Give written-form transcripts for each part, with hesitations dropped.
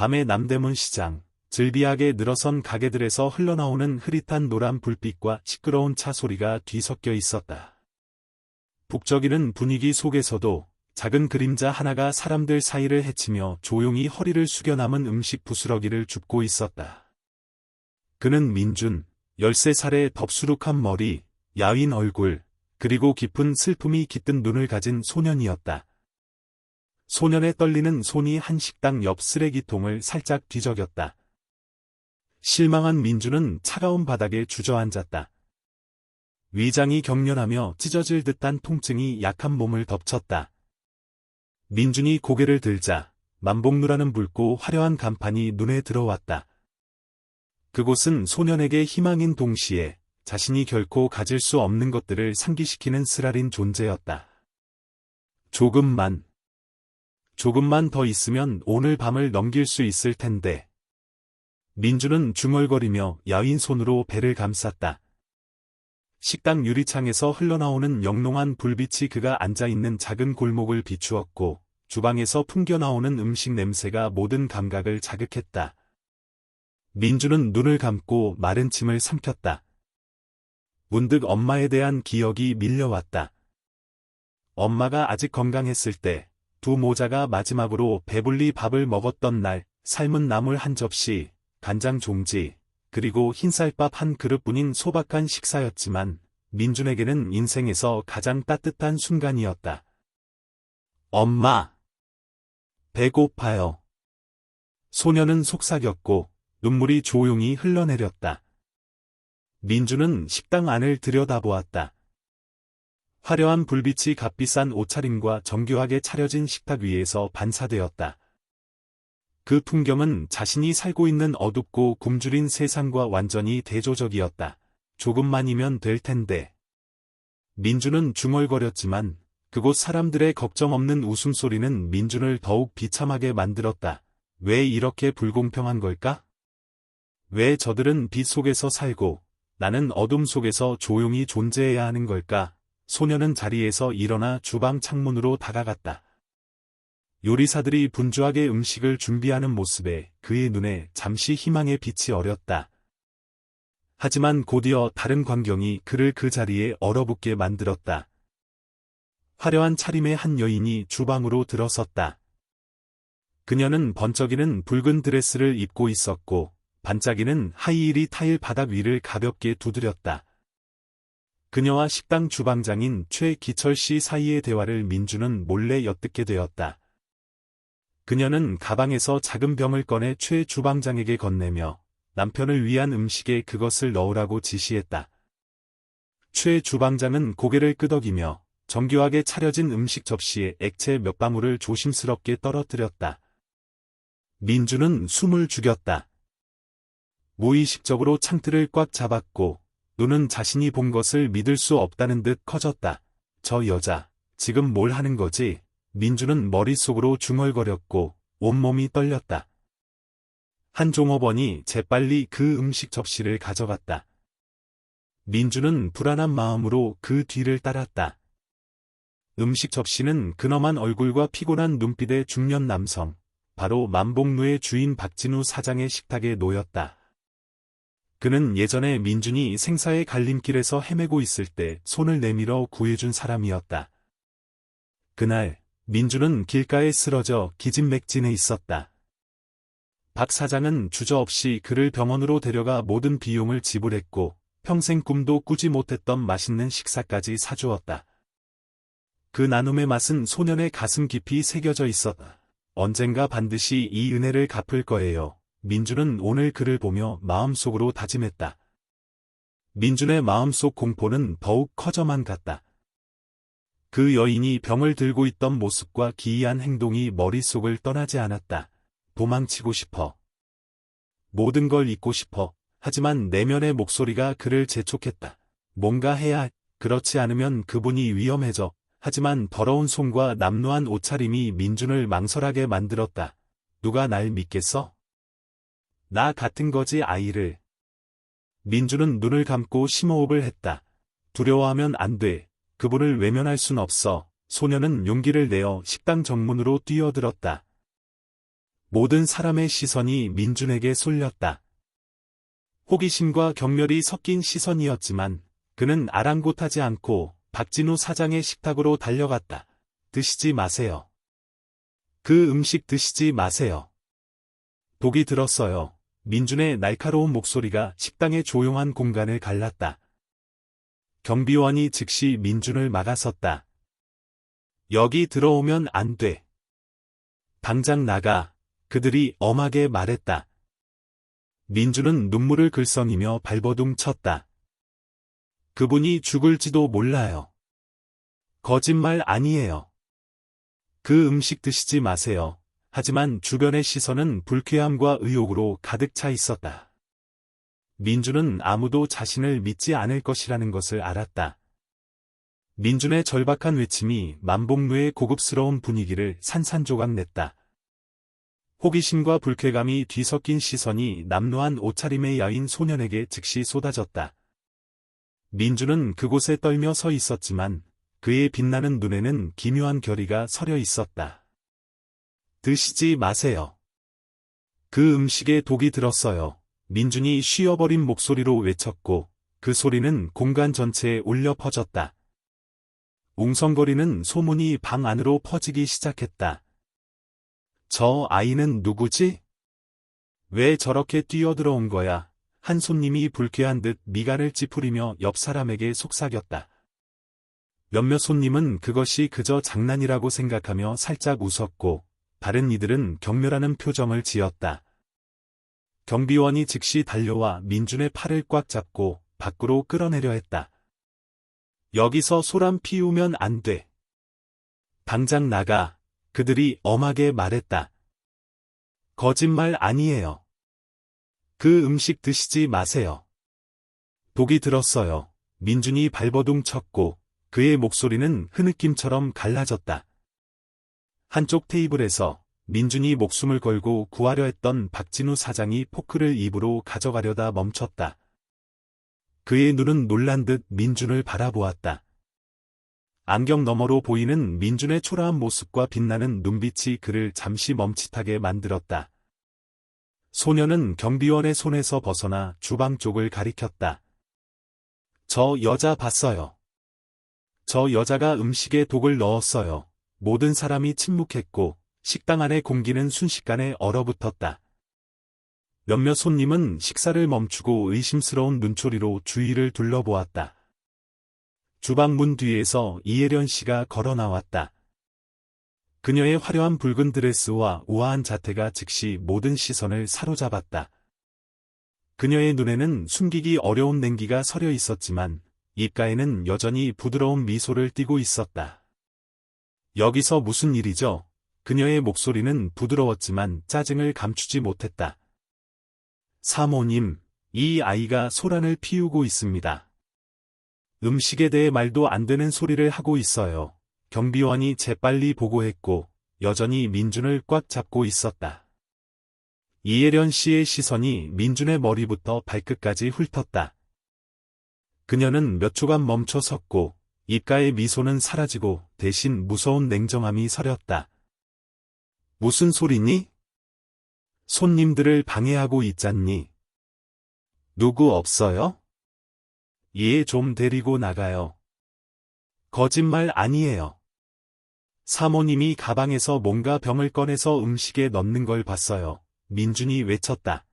밤의 남대문 시장, 즐비하게 늘어선 가게들에서 흘러나오는 흐릿한 노란 불빛과 시끄러운 차 소리가 뒤섞여 있었다. 북적이는 분위기 속에서도 작은 그림자 하나가 사람들 사이를 헤치며 조용히 허리를 숙여 남은 음식 부스러기를 줍고 있었다. 그는 민준, 13살의 덥수룩한 머리, 야윈 얼굴, 그리고 깊은 슬픔이 깃든 눈을 가진 소년이었다. 소년의 떨리는 손이 한 식당 옆 쓰레기통을 살짝 뒤적였다. 실망한 민준은 차가운 바닥에 주저앉았다. 위장이 경련하며 찢어질 듯한 통증이 약한 몸을 덮쳤다. 민준이 고개를 들자 만복루라는 붉고 화려한 간판이 눈에 들어왔다. 그곳은 소년에게 희망인 동시에 자신이 결코 가질 수 없는 것들을 상기시키는 쓰라린 존재였다. 조금만 더 있으면 오늘 밤을 넘길 수 있을 텐데. 민준은 중얼거리며 야윈 손으로 배를 감쌌다. 식당 유리창에서 흘러나오는 영롱한 불빛이 그가 앉아있는 작은 골목을 비추었고, 주방에서 풍겨나오는 음식 냄새가 모든 감각을 자극했다. 민준은 눈을 감고 마른 침을 삼켰다. 문득 엄마에 대한 기억이 밀려왔다. 엄마가 아직 건강했을 때, 두 모자가 마지막으로 배불리 밥을 먹었던 날, 삶은 나물 한 접시, 간장 종지, 그리고 흰쌀밥 한 그릇뿐인 소박한 식사였지만 민준에게는 인생에서 가장 따뜻한 순간이었다. 엄마! 배고파요. 소녀는 속삭였고 눈물이 조용히 흘러내렸다. 민준은 식당 안을 들여다보았다. 화려한 불빛이 값비싼 옷차림과 정교하게 차려진 식탁 위에서 반사되었다. 그 풍경은 자신이 살고 있는 어둡고 굶주린 세상과 완전히 대조적이었다. 조금만이면 될 텐데. 민준은 중얼거렸지만 그곳 사람들의 걱정 없는 웃음소리는 민준을 더욱 비참하게 만들었다. 왜 이렇게 불공평한 걸까? 왜 저들은 빛 속에서 살고 나는 어둠 속에서 조용히 존재해야 하는 걸까? 소녀는 자리에서 일어나 주방 창문으로 다가갔다. 요리사들이 분주하게 음식을 준비하는 모습에 그의 눈에 잠시 희망의 빛이 어렸다. 하지만 곧이어 다른 광경이 그를 그 자리에 얼어붙게 만들었다. 화려한 차림의 한 여인이 주방으로 들어섰다. 그녀는 번쩍이는 붉은 드레스를 입고 있었고 반짝이는 하이힐이 타일 바닥 위를 가볍게 두드렸다. 그녀와 식당 주방장인 최기철 씨 사이의 대화를 민준은 몰래 엿듣게 되었다. 그녀는 가방에서 작은 병을 꺼내 최 주방장에게 건네며 남편을 위한 음식에 그것을 넣으라고 지시했다. 최 주방장은 고개를 끄덕이며 정교하게 차려진 음식 접시에 액체 몇 방울을 조심스럽게 떨어뜨렸다. 민준은 숨을 죽였다. 무의식적으로 창틀을 꽉 잡았고 눈은 자신이 본 것을 믿을 수 없다는 듯 커졌다. 저 여자, 지금 뭘 하는 거지? 민준은 머릿속으로 중얼거렸고 온몸이 떨렸다. 한 종업원이 재빨리 그 음식 접시를 가져갔다. 민준은 불안한 마음으로 그 뒤를 따랐다. 음식 접시는 근엄한 얼굴과 피곤한 눈빛의 중년 남성, 바로 만복루의 주인 박진우 사장의 식탁에 놓였다. 그는 예전에 민준이 생사의 갈림길에서 헤매고 있을 때 손을 내밀어 구해준 사람이었다. 그날 민준은 길가에 쓰러져 기진맥진해 있었다. 박 사장은 주저없이 그를 병원으로 데려가 모든 비용을 지불했고 평생 꿈도 꾸지 못했던 맛있는 식사까지 사주었다. 그 나눔의 맛은 소년의 가슴 깊이 새겨져 있었다. 언젠가 반드시 이 은혜를 갚을 거예요. 민준은 오늘 그를 보며 마음속으로 다짐했다. 민준의 마음속 공포는 더욱 커져만 갔다. 그 여인이 병을 들고 있던 모습과 기이한 행동이 머릿속을 떠나지 않았다. 도망치고 싶어. 모든 걸 잊고 싶어. 하지만 내면의 목소리가 그를 재촉했다. 뭔가 해야 해. 그렇지 않으면 그분이 위험해져. 하지만 더러운 손과 남루한 옷차림이 민준을 망설하게 만들었다. 누가 날 믿겠어? 나 같은 거지 아이를. 민준은 눈을 감고 심호흡을 했다. 두려워하면 안 돼. 그분을 외면할 순 없어. 소녀는 용기를 내어 식당 정문으로 뛰어들었다. 모든 사람의 시선이 민준에게 쏠렸다. 호기심과 경멸이 섞인 시선이었지만 그는 아랑곳하지 않고 박진우 사장의 식탁으로 달려갔다. 드시지 마세요. 그 음식 드시지 마세요. 독이 들었어요. 민준의 날카로운 목소리가 식당의 조용한 공간을 갈랐다. 경비원이 즉시 민준을 막아섰다. 여기 들어오면 안 돼. 당장 나가. 그들이 엄하게 말했다. 민준은 눈물을 글썽이며 발버둥 쳤다. 그분이 죽을지도 몰라요. 거짓말 아니에요. 그 음식 드시지 마세요. 하지만 주변의 시선은 불쾌함과 의욕으로 가득 차 있었다. 민준은 아무도 자신을 믿지 않을 것이라는 것을 알았다. 민준의 절박한 외침이 만복루의 고급스러운 분위기를 산산조각냈다. 호기심과 불쾌감이 뒤섞인 시선이 남루한 옷차림의 야윈 소년에게 즉시 쏟아졌다. 민준은 그곳에 떨며 서 있었지만 그의 빛나는 눈에는 기묘한 결의가 서려 있었다. 드시지 마세요. 그 음식에 독이 들었어요. 민준이 쉬어버린 목소리로 외쳤고 그 소리는 공간 전체에 울려 퍼졌다. 웅성거리는 소문이 방 안으로 퍼지기 시작했다. 저 아이는 누구지? 왜 저렇게 뛰어들어온 거야? 한 손님이 불쾌한 듯 미간을 찌푸리며 옆 사람에게 속삭였다. 몇몇 손님은 그것이 그저 장난이라고 생각하며 살짝 웃었고 다른 이들은 경멸하는 표정을 지었다. 경비원이 즉시 달려와 민준의 팔을 꽉 잡고 밖으로 끌어내려 했다. 여기서 소란 피우면 안 돼. 당장 나가. 그들이 엄하게 말했다. 거짓말 아니에요. 그 음식 드시지 마세요. 독이 들었어요. 민준이 발버둥 쳤고 그의 목소리는 흐느낌처럼 갈라졌다. 한쪽 테이블에서 민준이 목숨을 걸고 구하려 했던 박진우 사장이 포크를 입으로 가져가려다 멈췄다. 그의 눈은 놀란 듯 민준을 바라보았다. 안경 너머로 보이는 민준의 초라한 모습과 빛나는 눈빛이 그를 잠시 멈칫하게 만들었다. 소녀는 경비원의 손에서 벗어나 주방 쪽을 가리켰다. 저 여자 봤어요. 저 여자가 음식에 독을 넣었어요. 모든 사람이 침묵했고 식당 안의 공기는 순식간에 얼어붙었다. 몇몇 손님은 식사를 멈추고 의심스러운 눈초리로 주위를 둘러보았다. 주방 문 뒤에서 이혜련 씨가 걸어 나왔다. 그녀의 화려한 붉은 드레스와 우아한 자태가 즉시 모든 시선을 사로잡았다. 그녀의 눈에는 숨기기 어려운 냉기가 서려 있었지만 입가에는 여전히 부드러운 미소를 띠고 있었다. 여기서 무슨 일이죠? 그녀의 목소리는 부드러웠지만 짜증을 감추지 못했다. 사모님, 이 아이가 소란을 피우고 있습니다. 음식에 대해 말도 안 되는 소리를 하고 있어요. 경비원이 재빨리 보고했고 여전히 민준을 꽉 잡고 있었다. 이혜련 씨의 시선이 민준의 머리부터 발끝까지 훑었다. 그녀는 몇 초간 멈춰 섰고 입가의 미소는 사라지고 대신 무서운 냉정함이 서렸다. 무슨 소리니? 손님들을 방해하고 있잖니. 누구 없어요? 얘 좀 데리고 나가요. 거짓말 아니에요. 사모님이 가방에서 뭔가 병을 꺼내서 음식에 넣는 걸 봤어요. 민준이 외쳤다.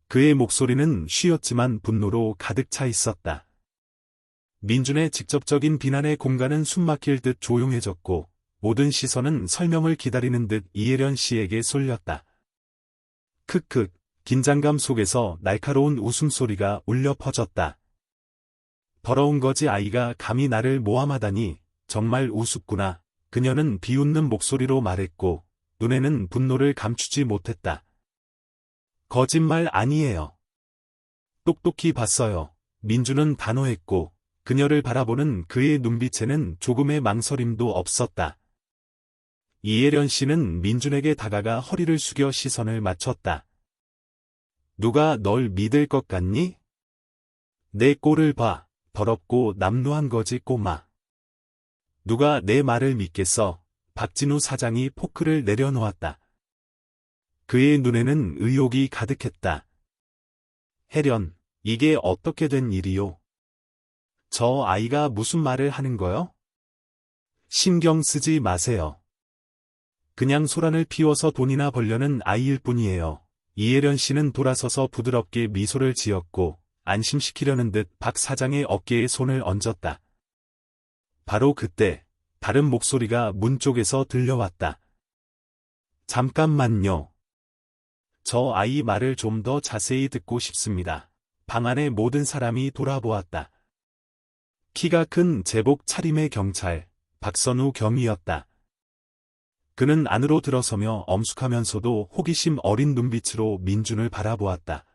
그의 목소리는 쉬었지만 분노로 가득 차 있었다. 민준의 직접적인 비난에 공간은 숨막힐 듯 조용해졌고 모든 시선은 설명을 기다리는 듯 이혜련 씨에게 쏠렸다. 크크, 긴장감 속에서 날카로운 웃음소리가 울려 퍼졌다. 더러운 거지 아이가 감히 나를 모함하다니 정말 우습구나. 그녀는 비웃는 목소리로 말했고 눈에는 분노를 감추지 못했다. 거짓말 아니에요. 똑똑히 봤어요. 민준은 단호했고 그녀를 바라보는 그의 눈빛에는 조금의 망설임도 없었다. 이혜련 씨는 민준에게 다가가 허리를 숙여 시선을 맞췄다. 누가 널 믿을 것 같니? 내 꼴을 봐. 더럽고 남루한 거지 꼬마. 누가 내 말을 믿겠어? 박진우 사장이 포크를 내려놓았다. 그의 눈에는 의욕이 가득했다. 혜련, 이게 어떻게 된 일이요? 저 아이가 무슨 말을 하는 거요? 신경 쓰지 마세요. 그냥 소란을 피워서 돈이나 벌려는 아이일 뿐이에요. 이혜련 씨는 돌아서서 부드럽게 미소를 지었고 안심시키려는 듯 박 사장의 어깨에 손을 얹었다. 바로 그때 다른 목소리가 문 쪽에서 들려왔다. 잠깐만요. 저 아이 말을 좀 더 자세히 듣고 싶습니다. 방 안의 모든 사람이 돌아보았다. 키가 큰 제복 차림의 경찰, 박선우 경위였다. 그는 안으로 들어서며 엄숙하면서도 호기심 어린 눈빛으로 민준을 바라보았다.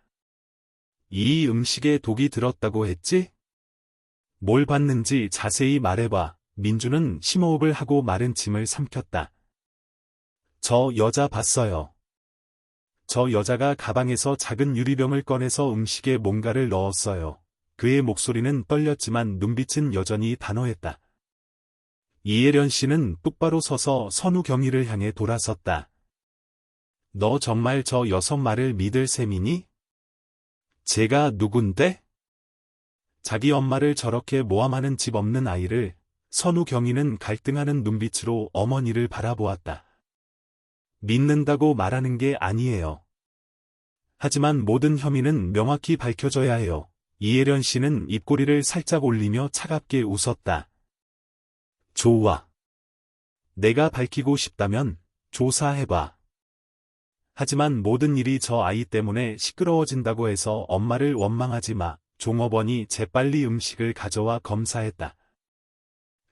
이 음식에 독이 들었다고 했지? 뭘 봤는지 자세히 말해봐. 민준은 심호흡을 하고 마른 침을 삼켰다. 저 여자 봤어요. 저 여자가 가방에서 작은 유리병을 꺼내서 음식에 뭔가를 넣었어요. 그의 목소리는 떨렸지만 눈빛은 여전히 단호했다. 이혜련 씨는 똑바로 서서 선우 경위를 향해 돌아섰다. 너 정말 저 여성 말을 믿을 셈이니? 제가 누군데? 자기 엄마를 저렇게 모함하는 집 없는 아이를. 선우 경위는 갈등하는 눈빛으로 어머니를 바라보았다. 믿는다고 말하는 게 아니에요. 하지만 모든 혐의는 명확히 밝혀져야 해요. 이혜련 씨는 입꼬리를 살짝 올리며 차갑게 웃었다. 좋아. 내가 밝히고 싶다면 조사해봐. 하지만 모든 일이 저 아이 때문에 시끄러워진다고 해서 엄마를 원망하지 마. 종업원이 재빨리 음식을 가져와 검사했다.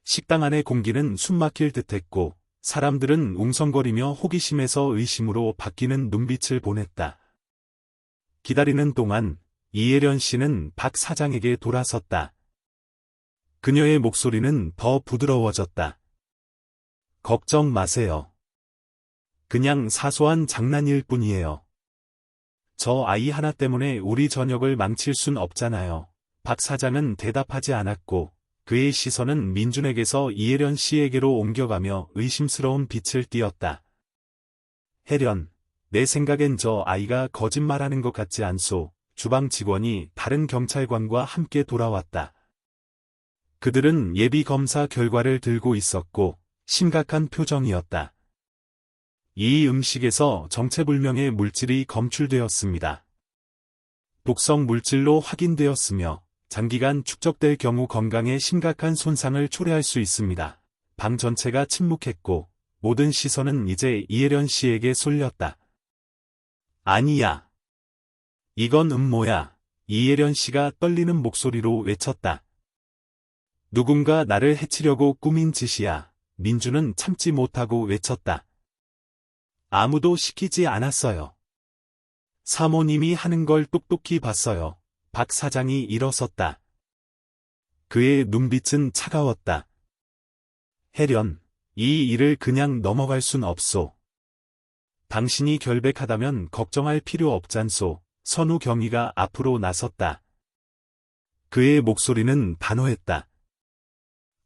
식당 안의 공기는 숨막힐 듯했고 사람들은 웅성거리며 호기심에서 의심으로 바뀌는 눈빛을 보냈다. 기다리는 동안 이혜련 씨는 박 사장에게 돌아섰다. 그녀의 목소리는 더 부드러워졌다. 걱정 마세요. 그냥 사소한 장난일 뿐이에요. 저 아이 하나 때문에 우리 저녁을 망칠 순 없잖아요. 박 사장은 대답하지 않았고 그의 시선은 민준에게서 이혜련 씨에게로 옮겨가며 의심스러운 빛을 띠었다. 혜련, 내 생각엔 저 아이가 거짓말하는 것 같지 않소. 주방 직원이 다른 경찰관과 함께 돌아왔다. 그들은 예비 검사 결과를 들고 있었고 심각한 표정이었다. 이 음식에서 정체불명의 물질이 검출되었습니다. 독성 물질로 확인되었으며 장기간 축적될 경우 건강에 심각한 손상을 초래할 수 있습니다. 방 전체가 침묵했고 모든 시선은 이제 이혜련 씨에게 쏠렸다. 아니야. 이건 음모야. 이혜련 씨가 떨리는 목소리로 외쳤다. 누군가 나를 해치려고 꾸민 짓이야. 민준은 참지 못하고 외쳤다. 아무도 시키지 않았어요. 사모님이 하는 걸 똑똑히 봤어요. 박 사장이 일어섰다. 그의 눈빛은 차가웠다. 혜련, 이 일을 그냥 넘어갈 순 없소. 당신이 결백하다면 걱정할 필요 없잖소. 선우 경위가 앞으로 나섰다. 그의 목소리는 단호했다.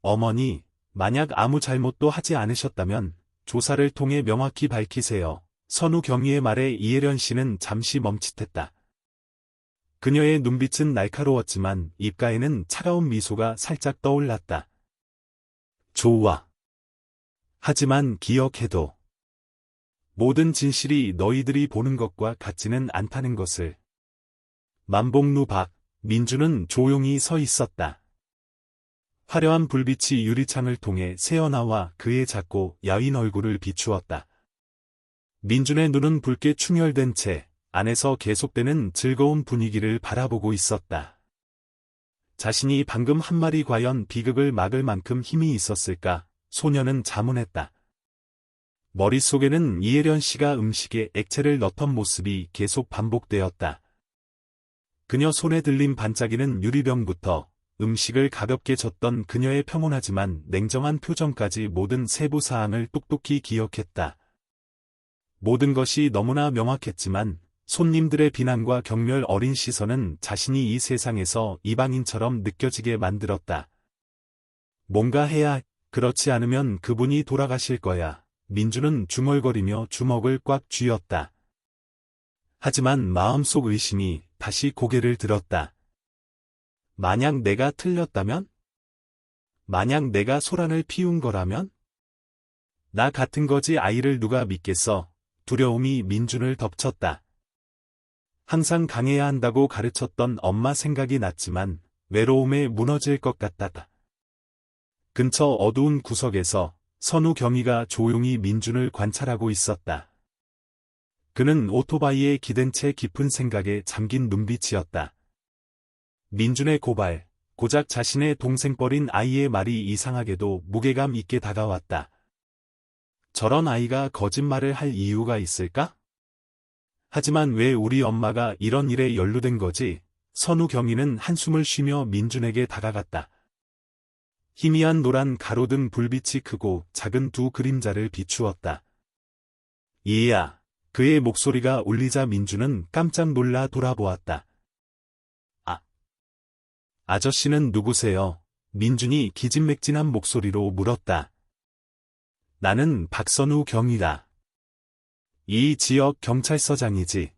어머니, 만약 아무 잘못도 하지 않으셨다면 조사를 통해 명확히 밝히세요. 선우 경위의 말에 이혜련 씨는 잠시 멈칫했다. 그녀의 눈빛은 날카로웠지만 입가에는 차가운 미소가 살짝 떠올랐다. 좋아. 하지만 기억해둬. 모든 진실이 너희들이 보는 것과 같지는 않다는 것을. 만복루 박, 민준은 조용히 서 있었다. 화려한 불빛이 유리창을 통해 새어나와 그의 작고 야윈 얼굴을 비추었다. 민준의 눈은 붉게 충혈된 채 안에서 계속되는 즐거운 분위기를 바라보고 있었다. 자신이 방금 한 말이 과연 비극을 막을 만큼 힘이 있었을까? 소녀는 자문했다. 머릿속에는 이혜련 씨가 음식에 액체를 넣던 모습이 계속 반복되었다. 그녀 손에 들린 반짝이는 유리병부터 음식을 가볍게 젓던 그녀의 평온하지만 냉정한 표정까지 모든 세부 사항을 똑똑히 기억했다. 모든 것이 너무나 명확했지만 손님들의 비난과 경멸 어린 시선은 자신이 이 세상에서 이방인처럼 느껴지게 만들었다. 뭔가 해야, 그렇지 않으면 그분이 돌아가실 거야. 민준은 중얼거리며 주먹을 꽉 쥐었다. 하지만 마음속 의심이 다시 고개를 들었다. 만약 내가 틀렸다면? 만약 내가 소란을 피운 거라면? 나 같은 거지 아이를 누가 믿겠어? 두려움이 민준을 덮쳤다. 항상 강해야 한다고 가르쳤던 엄마 생각이 났지만 외로움에 무너질 것 같았다. 근처 어두운 구석에서 선우경이가 조용히 민준을 관찰하고 있었다. 그는 오토바이에 기댄 채 깊은 생각에 잠긴 눈빛이었다. 민준의 고발, 고작 자신의 동생뻘인 아이의 말이 이상하게도 무게감 있게 다가왔다. 저런 아이가 거짓말을 할 이유가 있을까? 하지만 왜 우리 엄마가 이런 일에 연루된 거지? 선우경이는 한숨을 쉬며 민준에게 다가갔다. 희미한 노란 가로등 불빛이 크고 작은 두 그림자를 비추었다. 이해야. 그의 목소리가 울리자 민준은 깜짝 놀라 돌아보았다. 아저씨는 누구세요? 민준이 기진맥진한 목소리로 물었다. 나는 박선우 경이다. 이 지역 경찰서장이지.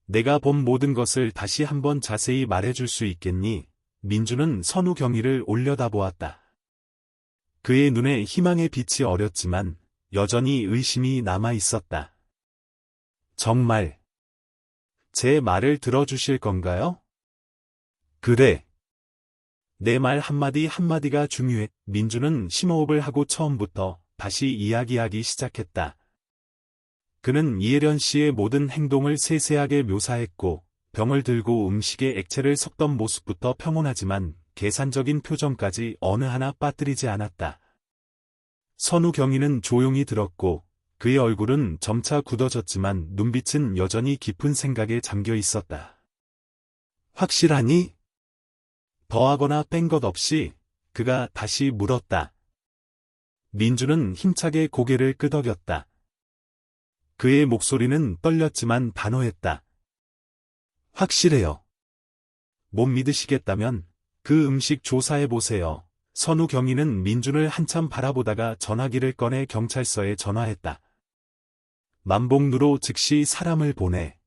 내가 본 모든 것을 다시 한번 자세히 말해줄 수 있겠니? 민준은 선우 경이를 올려다보았다. 그의 눈에 희망의 빛이 어렸지만 여전히 의심이 남아 있었다. 정말 제 말을 들어주실 건가요? 그래. 내 말 한마디 한마디가 중요해. 민준은 심호흡을 하고 처음부터 다시 이야기하기 시작했다. 그는 이혜련 씨의 모든 행동을 세세하게 묘사했고 병을 들고 음식에 액체를 섞던 모습부터 평온하지만 계산적인 표정까지 어느 하나 빠뜨리지 않았다. 선우경이는 조용히 들었고 그의 얼굴은 점차 굳어졌지만 눈빛은 여전히 깊은 생각에 잠겨 있었다. 확실하니? 더하거나 뺀 것 없이 그가 다시 물었다. 민준은 힘차게 고개를 끄덕였다. 그의 목소리는 떨렸지만 단호했다. 확실해요. 못 믿으시겠다면 그 음식 조사해보세요. 선우경이는 민준을 한참 바라보다가 전화기를 꺼내 경찰서에 전화했다. 만복루로 즉시 사람을 보내.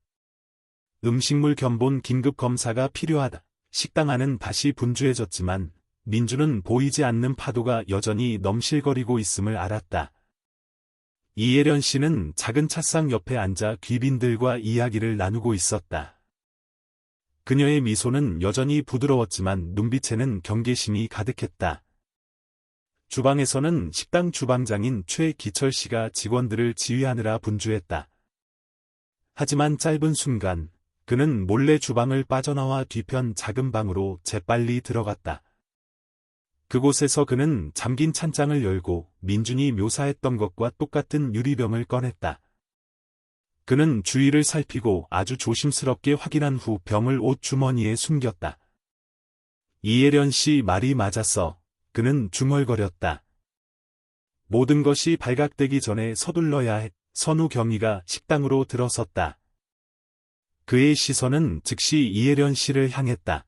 음식물 견본 긴급 검사가 필요하다. 식당 안은 다시 분주해졌지만 민준은 보이지 않는 파도가 여전히 넘실거리고 있음을 알았다. 이혜련 씨는 작은 찻상 옆에 앉아 귀빈들과 이야기를 나누고 있었다. 그녀의 미소는 여전히 부드러웠지만 눈빛에는 경계심이 가득했다. 주방에서는 식당 주방장인 최기철 씨가 직원들을 지휘하느라 분주했다. 하지만 짧은 순간 그는 몰래 주방을 빠져나와 뒤편 작은 방으로 재빨리 들어갔다. 그곳에서 그는 잠긴 찬장을 열고 민준이 묘사했던 것과 똑같은 유리병을 꺼냈다. 그는 주위를 살피고 아주 조심스럽게 확인한 후 병을 옷 주머니에 숨겼다. 이혜련 씨 말이 맞았어. 그는 중얼거렸다. 모든 것이 발각되기 전에 서둘러야 해. 선우경이가 식당으로 들어섰다. 그의 시선은 즉시 이혜련 씨를 향했다.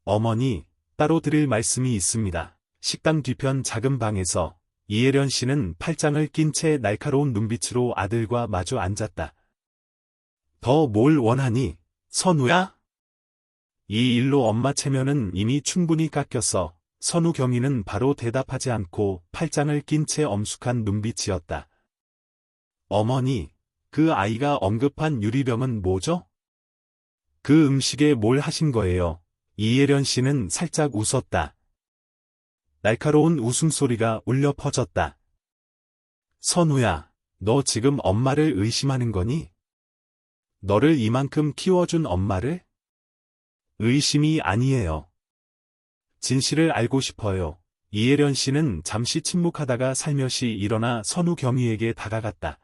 어머니, 따로 드릴 말씀이 있습니다. 식당 뒤편 작은 방에서 이혜련 씨는 팔짱을 낀 채 날카로운 눈빛으로 아들과 마주 앉았다. 더 뭘 원하니, 선우야? 이 일로 엄마 체면은 이미 충분히 깎였어. 선우경이는 바로 대답하지 않고 팔짱을 낀 채 엄숙한 눈빛이었다. 어머니, 그 아이가 언급한 유리병은 뭐죠? 그 음식에 뭘 하신 거예요? 이혜련 씨는 살짝 웃었다. 날카로운 웃음소리가 울려 퍼졌다. 선우야, 너 지금 엄마를 의심하는 거니? 너를 이만큼 키워준 엄마를? 의심이 아니에요. 진실을 알고 싶어요. 이혜련 씨는 잠시 침묵하다가 살며시 일어나 선우경이에게 다가갔다.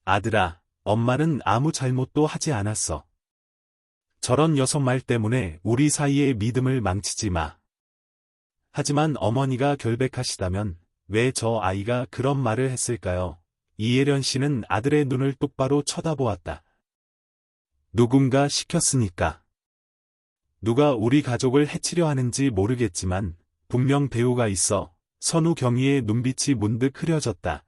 아들아, 엄마는 아무 잘못도 하지 않았어. 저런 여섯 말 때문에 우리 사이의 믿음을 망치지 마. 하지만 어머니가 결백하시다면 왜 저 아이가 그런 말을 했을까요? 이혜련 씨는 아들의 눈을 똑바로 쳐다보았다. 누군가 시켰으니까. 누가 우리 가족을 해치려 하는지 모르겠지만 분명 배우가 있어. 선우경이의 눈빛이 문득 흐려졌다.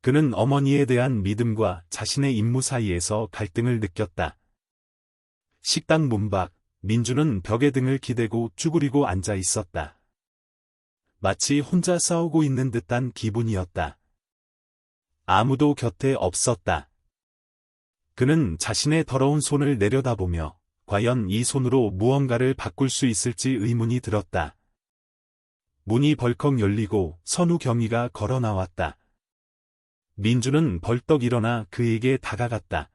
그는 어머니에 대한 믿음과 자신의 임무 사이에서 갈등을 느꼈다. 식당 문 밖, 민주는 벽에 등을 기대고 쭈그리고 앉아 있었다. 마치 혼자 싸우고 있는 듯한 기분이었다. 아무도 곁에 없었다. 그는 자신의 더러운 손을 내려다보며 과연 이 손으로 무언가를 바꿀 수 있을지 의문이 들었다. 문이 벌컥 열리고 선우경이가 걸어 나왔다. 민주는 벌떡 일어나 그에게 다가갔다.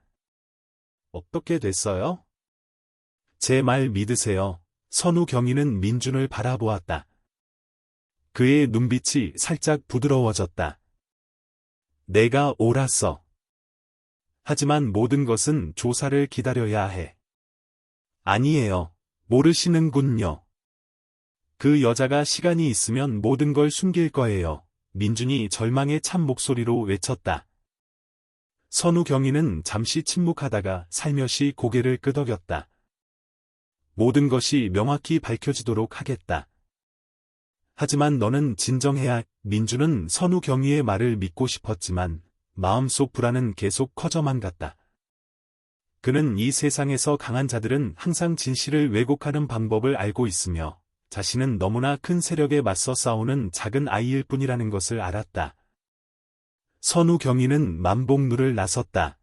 어떻게 됐어요? 제 말 믿으세요. 선우경이는 민준을 바라보았다. 그의 눈빛이 살짝 부드러워졌다. 내가 옳았어. 하지만 모든 것은 조사를 기다려야 해. 아니에요. 모르시는군요. 그 여자가 시간이 있으면 모든 걸 숨길 거예요. 민준이 절망의 찬 목소리로 외쳤다. 선우경이는 잠시 침묵하다가 살며시 고개를 끄덕였다. 모든 것이 명확히 밝혀지도록 하겠다. 하지만 너는 진정해야. 민주는 선우경이의 말을 믿고 싶었지만 마음속 불안은 계속 커져만 갔다. 그는 이 세상에서 강한 자들은 항상 진실을 왜곡하는 방법을 알고 있으며 자신은 너무나 큰 세력에 맞서 싸우는 작은 아이일 뿐이라는 것을 알았다. 선우경이는 만복루를 나섰다.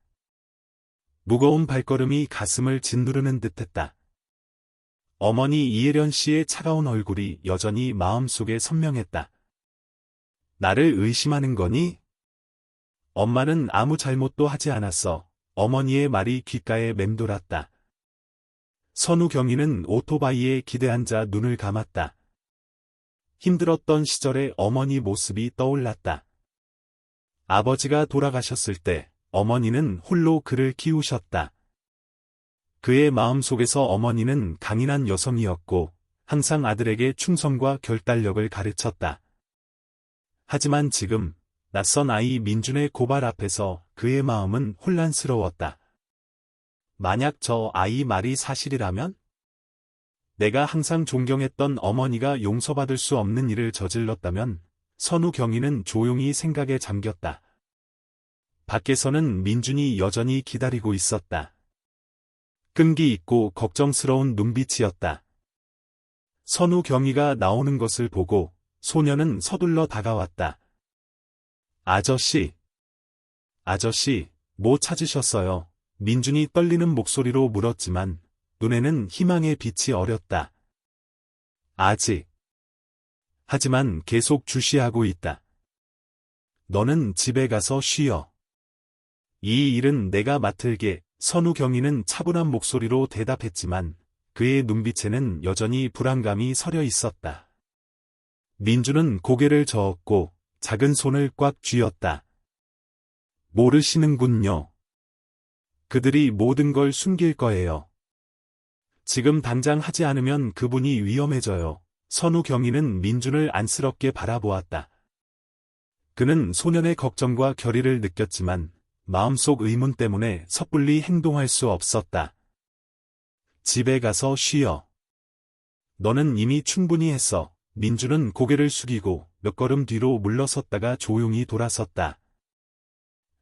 무거운 발걸음이 가슴을 짓누르는 듯했다. 어머니 이혜련 씨의 차가운 얼굴이 여전히 마음속에 선명했다. 나를 의심하는 거니? 엄마는 아무 잘못도 하지 않았어. 어머니의 말이 귓가에 맴돌았다. 선우경이는 오토바이에 기대앉아 눈을 감았다. 힘들었던 시절의 어머니 모습이 떠올랐다. 아버지가 돌아가셨을 때 어머니는 홀로 그를 키우셨다. 그의 마음속에서 어머니는 강인한 여성이었고 항상 아들에게 충성과 결단력을 가르쳤다. 하지만 지금 낯선 아이 민준의 고발 앞에서 그의 마음은 혼란스러웠다. 만약 저 아이 말이 사실이라면? 내가 항상 존경했던 어머니가 용서받을 수 없는 일을 저질렀다면? 선우경이는 조용히 생각에 잠겼다. 밖에서는 민준이 여전히 기다리고 있었다. 끈기 있고 걱정스러운 눈빛이었다. 선우경이가 나오는 것을 보고 소녀는 서둘러 다가왔다. 아저씨. 아저씨, 뭐 찾으셨어요? 민준이 떨리는 목소리로 물었지만 눈에는 희망의 빛이 어렸다. 아직. 하지만 계속 주시하고 있다. 너는 집에 가서 쉬어. 이 일은 내가 맡을게. 선우경이는 차분한 목소리로 대답했지만 그의 눈빛에는 여전히 불안감이 서려 있었다. 민주는 고개를 저었고 작은 손을 꽉 쥐었다. 모르시는군요. 그들이 모든 걸 숨길 거예요. 지금 당장 하지 않으면 그분이 위험해져요. 선우경이는 민준을 안쓰럽게 바라보았다. 그는 소년의 걱정과 결의를 느꼈지만 마음속 의문 때문에 섣불리 행동할 수 없었다. 집에 가서 쉬어. 너는 이미 충분히 했어. 민준은 고개를 숙이고 몇 걸음 뒤로 물러섰다가 조용히 돌아섰다.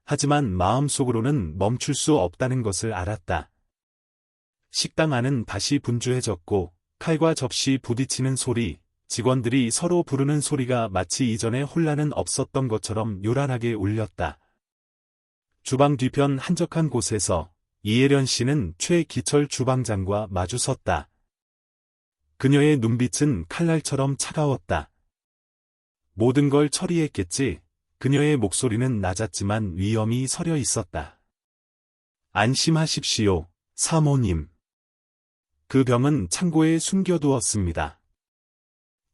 하지만 마음속으로는 멈출 수 없다는 것을 알았다. 식당 안은 다시 분주해졌고 칼과 접시 부딪히는 소리, 직원들이 서로 부르는 소리가 마치 이전에 혼란은 없었던 것처럼 요란하게 울렸다. 주방 뒤편 한적한 곳에서 이혜련 씨는 최기철 주방장과 마주섰다. 그녀의 눈빛은 칼날처럼 차가웠다. 모든 걸 처리했겠지. 그녀의 목소리는 낮았지만 위험이 서려 있었다. 안심하십시오, 사모님. 그 병은 창고에 숨겨두었습니다.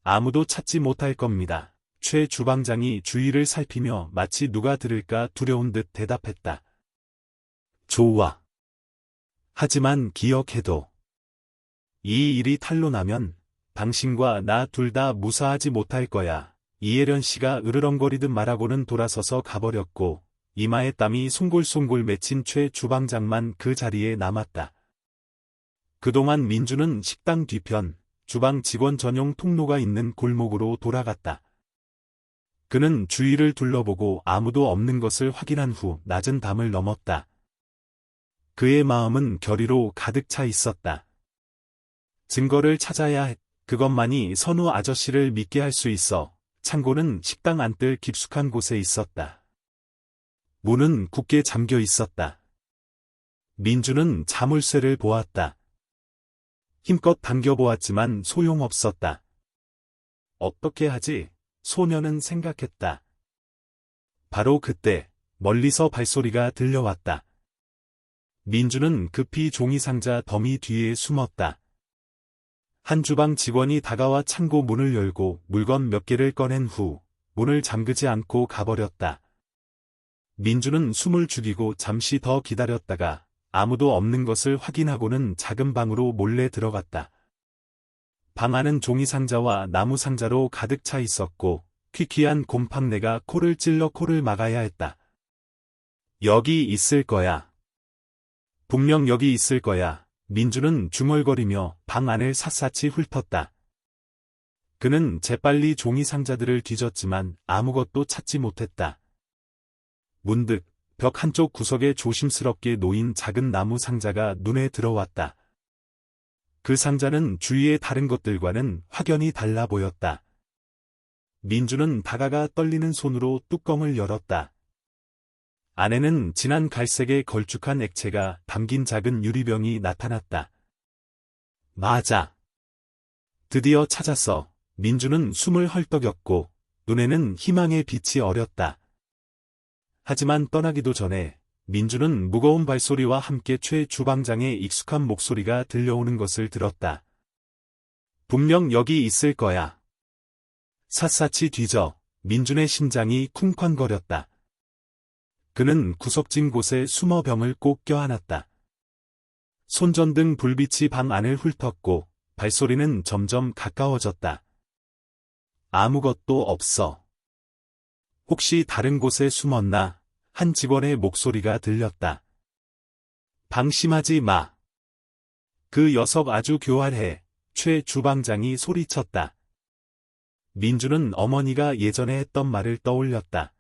아무도 찾지 못할 겁니다. 최 주방장이 주위를 살피며 마치 누가 들을까 두려운 듯 대답했다. 좋아. 하지만 기억해둬. 이 일이 탄로 나면 당신과 나 둘 다 무사하지 못할 거야. 이혜련 씨가 으르렁거리듯 말하고는 돌아서서 가버렸고 이마에 땀이 송골송골 맺힌 최 주방장만 그 자리에 남았다. 그동안 민주는 식당 뒤편, 주방 직원 전용 통로가 있는 골목으로 돌아갔다. 그는 주위를 둘러보고 아무도 없는 것을 확인한 후 낮은 담을 넘었다. 그의 마음은 결의로 가득 차 있었다. 증거를 찾아야 했. 그것만이 선우 아저씨를 믿게 할 수 있어. 창고는 식당 안뜰 깊숙한 곳에 있었다. 문은 굳게 잠겨 있었다. 민주는 자물쇠를 보았다. 힘껏 당겨보았지만 소용없었다. 어떻게 하지? 소녀는 생각했다. 바로 그때 멀리서 발소리가 들려왔다. 민주는 급히 종이상자 더미 뒤에 숨었다. 한 주방 직원이 다가와 창고 문을 열고 물건 몇 개를 꺼낸 후 문을 잠그지 않고 가버렸다. 민주는 숨을 죽이고 잠시 더 기다렸다가 아무도 없는 것을 확인하고는 작은 방으로 몰래 들어갔다. 방 안은 종이상자와 나무상자로 가득 차 있었고 퀴퀴한 곰팡내가 코를 찔러 코를 막아야 했다. 여기 있을 거야. 분명 여기 있을 거야. 민주는 중얼거리며 방 안을 샅샅이 훑었다. 그는 재빨리 종이상자들을 뒤졌지만 아무것도 찾지 못했다. 문득 벽 한쪽 구석에 조심스럽게 놓인 작은 나무 상자가 눈에 들어왔다. 그 상자는 주위의 다른 것들과는 확연히 달라 보였다. 민주는 다가가 떨리는 손으로 뚜껑을 열었다. 안에는 진한 갈색의 걸쭉한 액체가 담긴 작은 유리병이 나타났다. 맞아. 드디어 찾았어. 민주는 숨을 헐떡였고 눈에는 희망의 빛이 어렸다. 하지만 떠나기도 전에 민주는 무거운 발소리와 함께 최 주방장의 익숙한 목소리가 들려오는 것을 들었다. 분명 여기 있을 거야. 샅샅이 뒤져 민준의 심장이 쿵쾅거렸다. 그는 구석진 곳에 숨어 병을 꼭 껴안았다. 손전등 불빛이 방 안을 훑었고 발소리는 점점 가까워졌다. 아무것도 없어. 혹시 다른 곳에 숨었나? 한 직원의 목소리가 들렸다. 방심하지 마. 그 녀석 아주 교활해. 최 주방장이 소리쳤다. 민주는 어머니가 예전에 했던 말을 떠올렸다.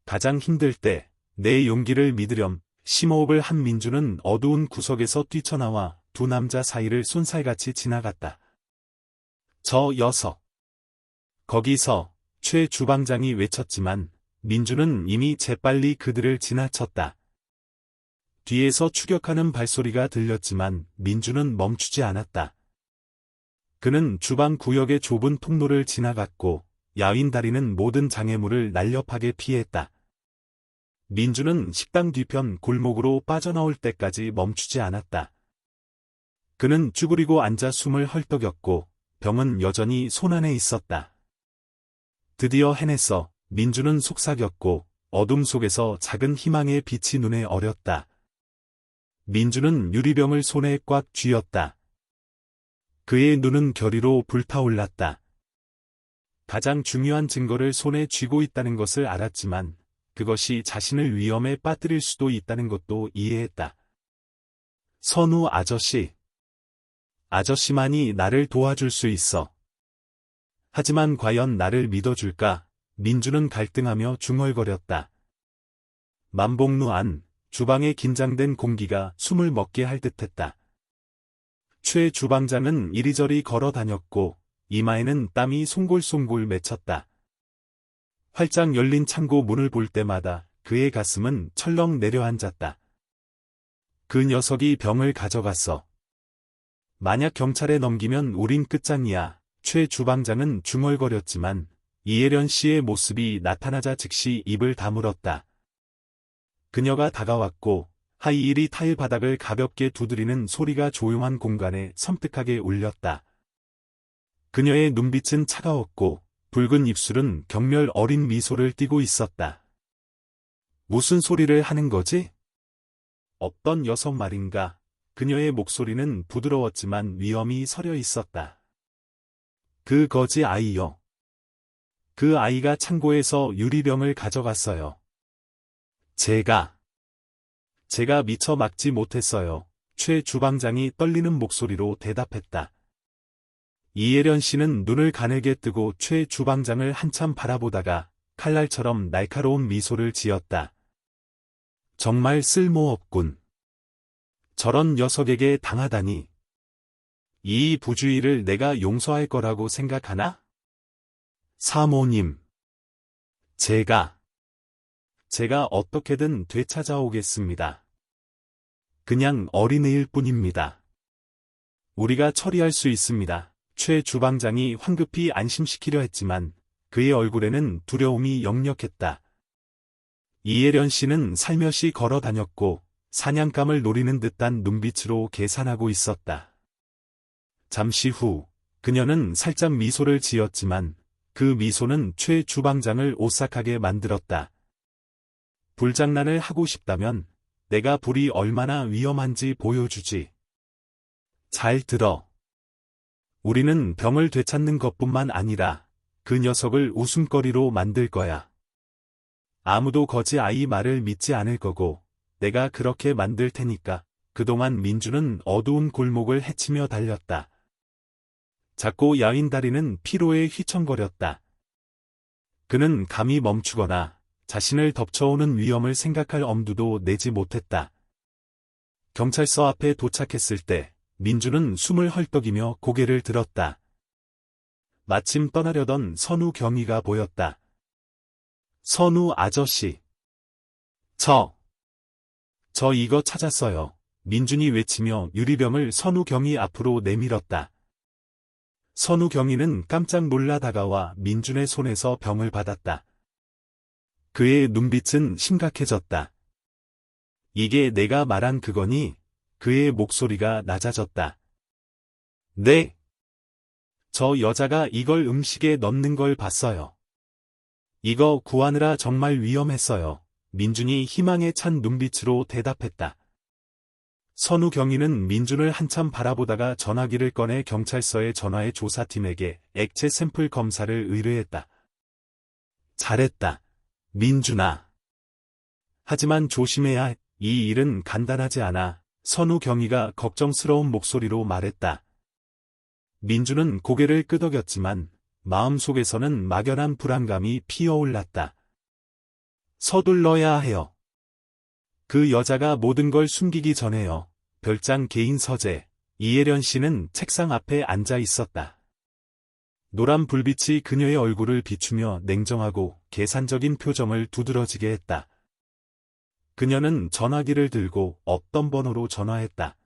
가장 힘들 때 내 용기를 믿으렴. 심호흡을 한 민주는 어두운 구석에서 뛰쳐나와 두 남자 사이를 쏜살같이 지나갔다. 저 녀석. 거기서 최 주방장이 외쳤지만 민주는 이미 재빨리 그들을 지나쳤다. 뒤에서 추격하는 발소리가 들렸지만 민주는 멈추지 않았다. 그는 주방 구역의 좁은 통로를 지나갔고 야윈 다리는 모든 장애물을 날렵하게 피했다. 민주는 식당 뒤편 골목으로 빠져나올 때까지 멈추지 않았다. 그는 쭈그리고 앉아 숨을 헐떡였고 병은 여전히 손안에 있었다. 드디어 해냈어. 민주는 속삭였고 어둠 속에서 작은 희망의 빛이 눈에 어렸다. 민주는 유리병을 손에 꽉 쥐었다. 그의 눈은 결의로 불타올랐다. 가장 중요한 증거를 손에 쥐고 있다는 것을 알았지만 그것이 자신을 위험에 빠뜨릴 수도 있다는 것도 이해했다. 선우 아저씨. 아저씨만이 나를 도와줄 수 있어. 하지만 과연 나를 믿어줄까? 민주는 갈등하며 중얼거렸다. 만복루 안, 주방에 긴장된 공기가 숨을 먹게 할 듯했다. 최 주방장은 이리저리 걸어 다녔고 이마에는 땀이 송골송골 맺혔다. 활짝 열린 창고 문을 볼 때마다 그의 가슴은 철렁 내려앉았다. 그 녀석이 병을 가져갔어. 만약 경찰에 넘기면 우린 끝장이야. 최 주방장은 중얼거렸지만 이혜련 씨의 모습이 나타나자 즉시 입을 다물었다. 그녀가 다가왔고 하이힐이 타일 바닥을 가볍게 두드리는 소리가 조용한 공간에 섬뜩하게 울렸다. 그녀의 눈빛은 차가웠고 붉은 입술은 경멸 어린 미소를 띠고 있었다. 무슨 소리를 하는 거지? 어떤 녀석 말인가? 그녀의 목소리는 부드러웠지만 위험이 서려 있었다. 그 거지 아이요. 그 아이가 창고에서 유리병을 가져갔어요. 제가 미처 막지 못했어요. 최 주방장이 떨리는 목소리로 대답했다. 이예련 씨는 눈을 가늘게 뜨고 최 주방장을 한참 바라보다가 칼날처럼 날카로운 미소를 지었다. 정말 쓸모없군. 저런 녀석에게 당하다니. 이 부주의를 내가 용서할 거라고 생각하나? 사모님. 제가 어떻게든 되찾아오겠습니다. 그냥 어린애일 뿐입니다. 우리가 처리할 수 있습니다. 최 주방장이 황급히 안심시키려 했지만 그의 얼굴에는 두려움이 역력했다. 이예련 씨는 살며시 걸어 다녔고 사냥감을 노리는 듯한 눈빛으로 계산하고 있었다. 잠시 후 그녀는 살짝 미소를 지었지만 그 미소는 최 주방장을 오싹하게 만들었다. 불장난을 하고 싶다면 내가 불이 얼마나 위험한지 보여주지. 잘 들어. 우리는 병을 되찾는 것뿐만 아니라 그 녀석을 웃음거리로 만들 거야. 아무도 거지 아이 말을 믿지 않을 거고 내가 그렇게 만들 테니까. 그동안 민주는 어두운 골목을 헤치며 달렸다. 작고 야윈 다리는 피로에 휘청거렸다. 그는 감히 멈추거나 자신을 덮쳐오는 위험을 생각할 엄두도 내지 못했다. 경찰서 앞에 도착했을 때 민주는 숨을 헐떡이며 고개를 들었다. 마침 떠나려던 선우 경위가 보였다. 선우 아저씨. 저 이거 찾았어요. 민준이 외치며 유리병을 선우 경위 앞으로 내밀었다. 선우 경위는 깜짝 놀라 다가와 민준의 손에서 병을 받았다. 그의 눈빛은 심각해졌다. 이게 내가 말한 그거니? 그의 목소리가 낮아졌다. 네. 저 여자가 이걸 음식에 넣는 걸 봤어요. 이거 구하느라 정말 위험했어요. 민준이 희망에 찬 눈빛으로 대답했다. 선우 경위는 민준을 한참 바라보다가 전화기를 꺼내 경찰서에 전화해 조사팀에게 액체 샘플 검사를 의뢰했다. 잘했다. 민준아. 하지만 조심해야 해. 이 일은 간단하지 않아. 선우 경위가 걱정스러운 목소리로 말했다. 민준은 고개를 끄덕였지만 마음속에서는 막연한 불안감이 피어올랐다. 서둘러야 해요. 그 여자가 모든 걸 숨기기 전에요. 별장 개인 서재. 이예련 씨는 책상 앞에 앉아 있었다. 노란 불빛이 그녀의 얼굴을 비추며 냉정하고 계산적인 표정을 두드러지게 했다. 그녀는 전화기를 들고 없던 번호로 전화했다.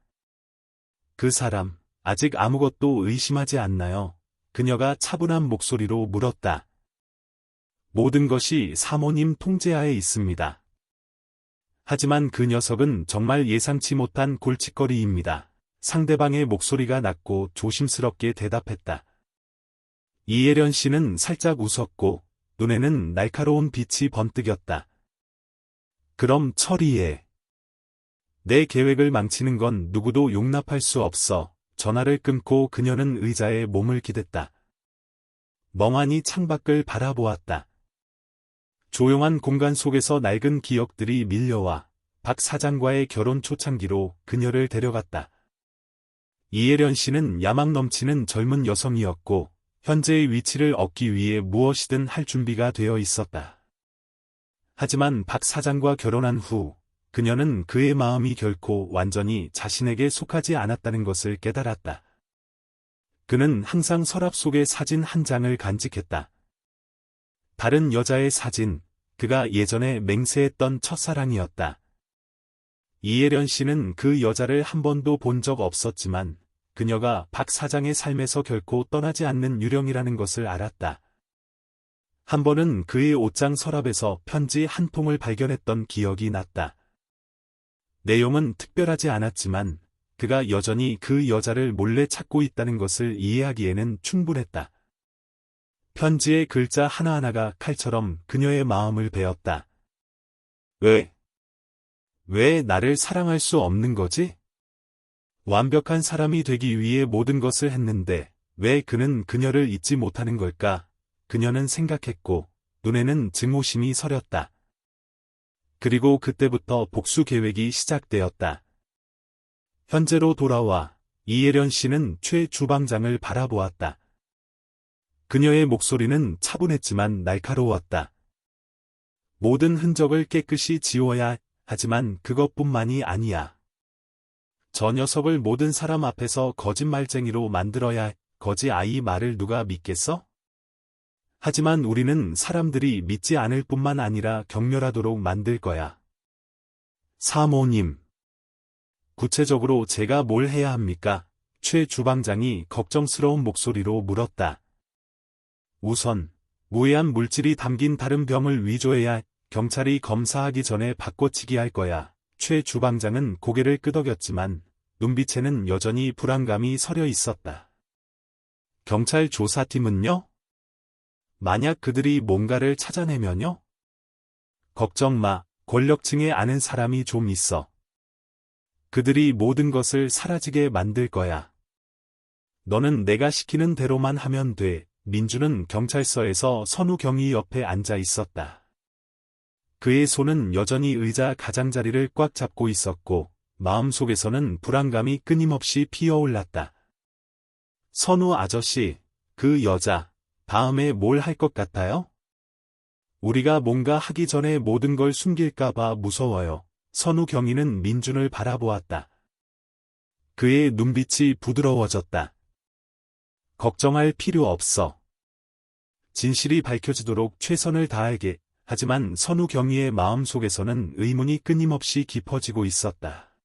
그 사람, 아직 아무것도 의심하지 않나요? 그녀가 차분한 목소리로 물었다. 모든 것이 사모님 통제하에 있습니다. 하지만 그 녀석은 정말 예상치 못한 골칫거리입니다. 상대방의 목소리가 낮고 조심스럽게 대답했다. 이예련 씨는 살짝 웃었고 눈에는 날카로운 빛이 번뜩였다. 그럼 처리해. 내 계획을 망치는 건 누구도 용납할 수 없어. 전화를 끊고 그녀는 의자에 몸을 기댔다. 멍하니 창밖을 바라보았다. 조용한 공간 속에서 낡은 기억들이 밀려와 박 사장과의 결혼 초창기로 그녀를 데려갔다. 이예련 씨는 야망 넘치는 젊은 여성이었고 현재의 위치를 얻기 위해 무엇이든 할 준비가 되어 있었다. 하지만 박 사장과 결혼한 후 그녀는 그의 마음이 결코 완전히 자신에게 속하지 않았다는 것을 깨달았다. 그는 항상 서랍 속에 사진 한 장을 간직했다. 다른 여자의 사진, 그가 예전에 맹세했던 첫사랑이었다. 이예련 씨는 그 여자를 한 번도 본 적 없었지만 그녀가 박 사장의 삶에서 결코 떠나지 않는 유령이라는 것을 알았다. 한 번은 그의 옷장 서랍에서 편지 한 통을 발견했던 기억이 났다. 내용은 특별하지 않았지만 그가 여전히 그 여자를 몰래 찾고 있다는 것을 이해하기에는 충분했다. 편지의 글자 하나하나가 칼처럼 그녀의 마음을 베었다. 왜 나를 사랑할 수 없는 거지? 완벽한 사람이 되기 위해 모든 것을 했는데 왜 그는 그녀를 잊지 못하는 걸까? 그녀는 생각했고 눈에는 증오심이 서렸다. 그리고 그때부터 복수 계획이 시작되었다. 현재로 돌아와 이예련 씨는 최 주방장을 바라보았다. 그녀의 목소리는 차분했지만 날카로웠다. 모든 흔적을 깨끗이 지워야 하지만 그것뿐만이 아니야. 저 녀석을 모든 사람 앞에서 거짓말쟁이로 만들어야 거지 아이 말을 누가 믿겠어? 하지만 우리는 사람들이 믿지 않을 뿐만 아니라 경멸하도록 만들 거야. 사모님. 구체적으로 제가 뭘 해야 합니까? 최 주방장이 걱정스러운 목소리로 물었다. 우선, 무해한 물질이 담긴 다른 병을 위조해야 경찰이 검사하기 전에 바꿔치기 할 거야. 최 주방장은 고개를 끄덕였지만 눈빛에는 여전히 불안감이 서려 있었다. 경찰 조사팀은요? 만약 그들이 뭔가를 찾아내면요? 걱정 마, 권력층에 아는 사람이 좀 있어. 그들이 모든 것을 사라지게 만들 거야. 너는 내가 시키는 대로만 하면 돼. 민주는 경찰서에서 선우경이 옆에 앉아 있었다. 그의 손은 여전히 의자 가장자리를 꽉 잡고 있었고 마음속에서는 불안감이 끊임없이 피어올랐다. 선우 아저씨, 그 여자, 다음에 뭘 할 것 같아요? 우리가 뭔가 하기 전에 모든 걸 숨길까봐 무서워요. 선우경이는 민준을 바라보았다. 그의 눈빛이 부드러워졌다. 걱정할 필요 없어. 진실이 밝혀지도록 최선을 다하게. 하지만 선우경이의 마음속에서는 의문이 끊임없이 깊어지고 있었다.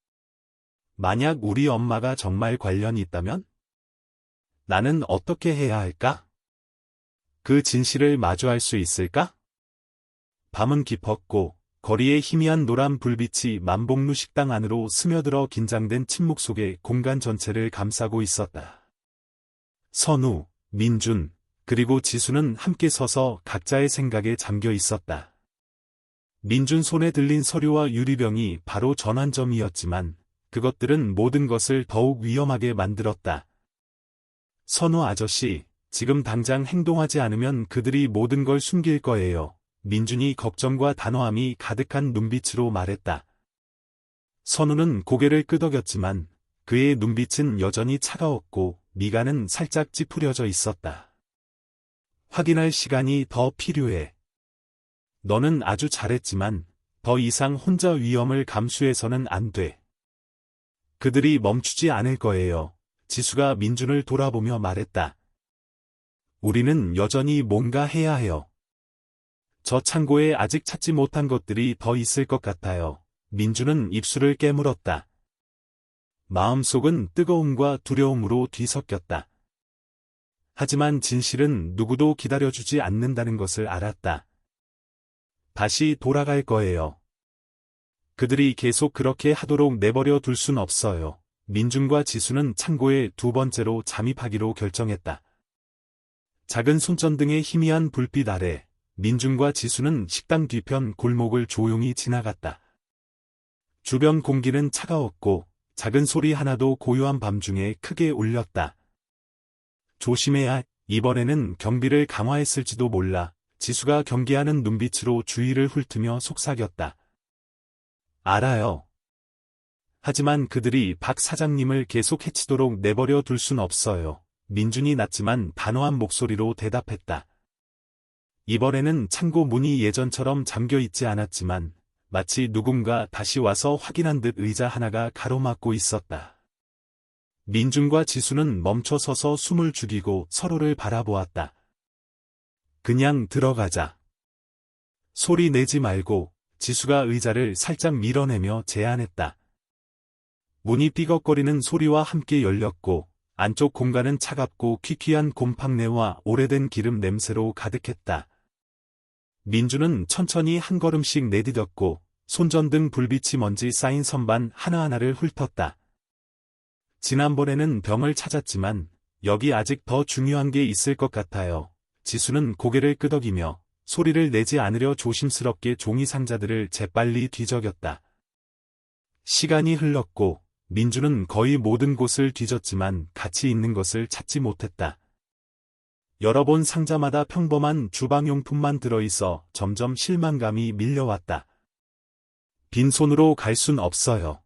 만약 우리 엄마가 정말 관련이 있다면? 나는 어떻게 해야 할까? 그 진실을 마주할 수 있을까? 밤은 깊었고 거리의 희미한 노란 불빛이 만복루 식당 안으로 스며들어 긴장된 침묵 속에 공간 전체를 감싸고 있었다. 선우, 민준, 그리고 지수는 함께 서서 각자의 생각에 잠겨 있었다. 민준 손에 들린 서류와 유리병이 바로 전환점이었지만 그것들은 모든 것을 더욱 위험하게 만들었다. 선우 아저씨, 지금 당장 행동하지 않으면 그들이 모든 걸 숨길 거예요. 민준이 걱정과 단호함이 가득한 눈빛으로 말했다. 선우는 고개를 끄덕였지만 그의 눈빛은 여전히 차가웠고 미간은 살짝 찌푸려져 있었다. 확인할 시간이 더 필요해. 너는 아주 잘했지만 더 이상 혼자 위험을 감수해서는 안 돼. 그들이 멈추지 않을 거예요. 지수가 민준을 돌아보며 말했다. 우리는 여전히 뭔가 해야 해요. 저 창고에 아직 찾지 못한 것들이 더 있을 것 같아요. 민준은 입술을 깨물었다. 마음속은 뜨거움과 두려움으로 뒤섞였다. 하지만 진실은 누구도 기다려주지 않는다는 것을 알았다. 다시 돌아갈 거예요. 그들이 계속 그렇게 하도록 내버려 둘 순 없어요. 민준과 지수는 창고에 두 번째로 잠입하기로 결정했다. 작은 손전등의 희미한 불빛 아래 민준과 지수는 식당 뒤편 골목을 조용히 지나갔다. 주변 공기는 차가웠고 작은 소리 하나도 고요한 밤중에 크게 울렸다. 조심해야, 이번에는 경비를 강화했을지도 몰라. 지수가 경계하는 눈빛으로 주위를 훑으며 속삭였다. 알아요. 하지만 그들이 박 사장님을 계속 해치도록 내버려 둘 순 없어요. 민준이 낮지만 단호한 목소리로 대답했다. 이번에는 창고 문이 예전처럼 잠겨 있지 않았지만 마치 누군가 다시 와서 확인한 듯 의자 하나가 가로막고 있었다. 민준과 지수는 멈춰서서 숨을 죽이고 서로를 바라보았다. 그냥 들어가자. 소리 내지 말고. 지수가 의자를 살짝 밀어내며 제안했다. 문이 삐걱거리는 소리와 함께 열렸고 안쪽 공간은 차갑고 퀴퀴한 곰팡내와 오래된 기름 냄새로 가득했다. 민주는 천천히 한 걸음씩 내디뎠고 손전등 불빛이 먼지 쌓인 선반 하나하나를 훑었다. 지난번에는 병을 찾았지만 여기 아직 더 중요한 게 있을 것 같아요. 지수는 고개를 끄덕이며 소리를 내지 않으려 조심스럽게 종이 상자들을 재빨리 뒤적였다. 시간이 흘렀고 민주는 거의 모든 곳을 뒤졌지만 가치 있는 것을 찾지 못했다. 열어본 상자마다 평범한 주방용품만 들어있어 점점 실망감이 밀려왔다. 빈손으로 갈 순 없어요.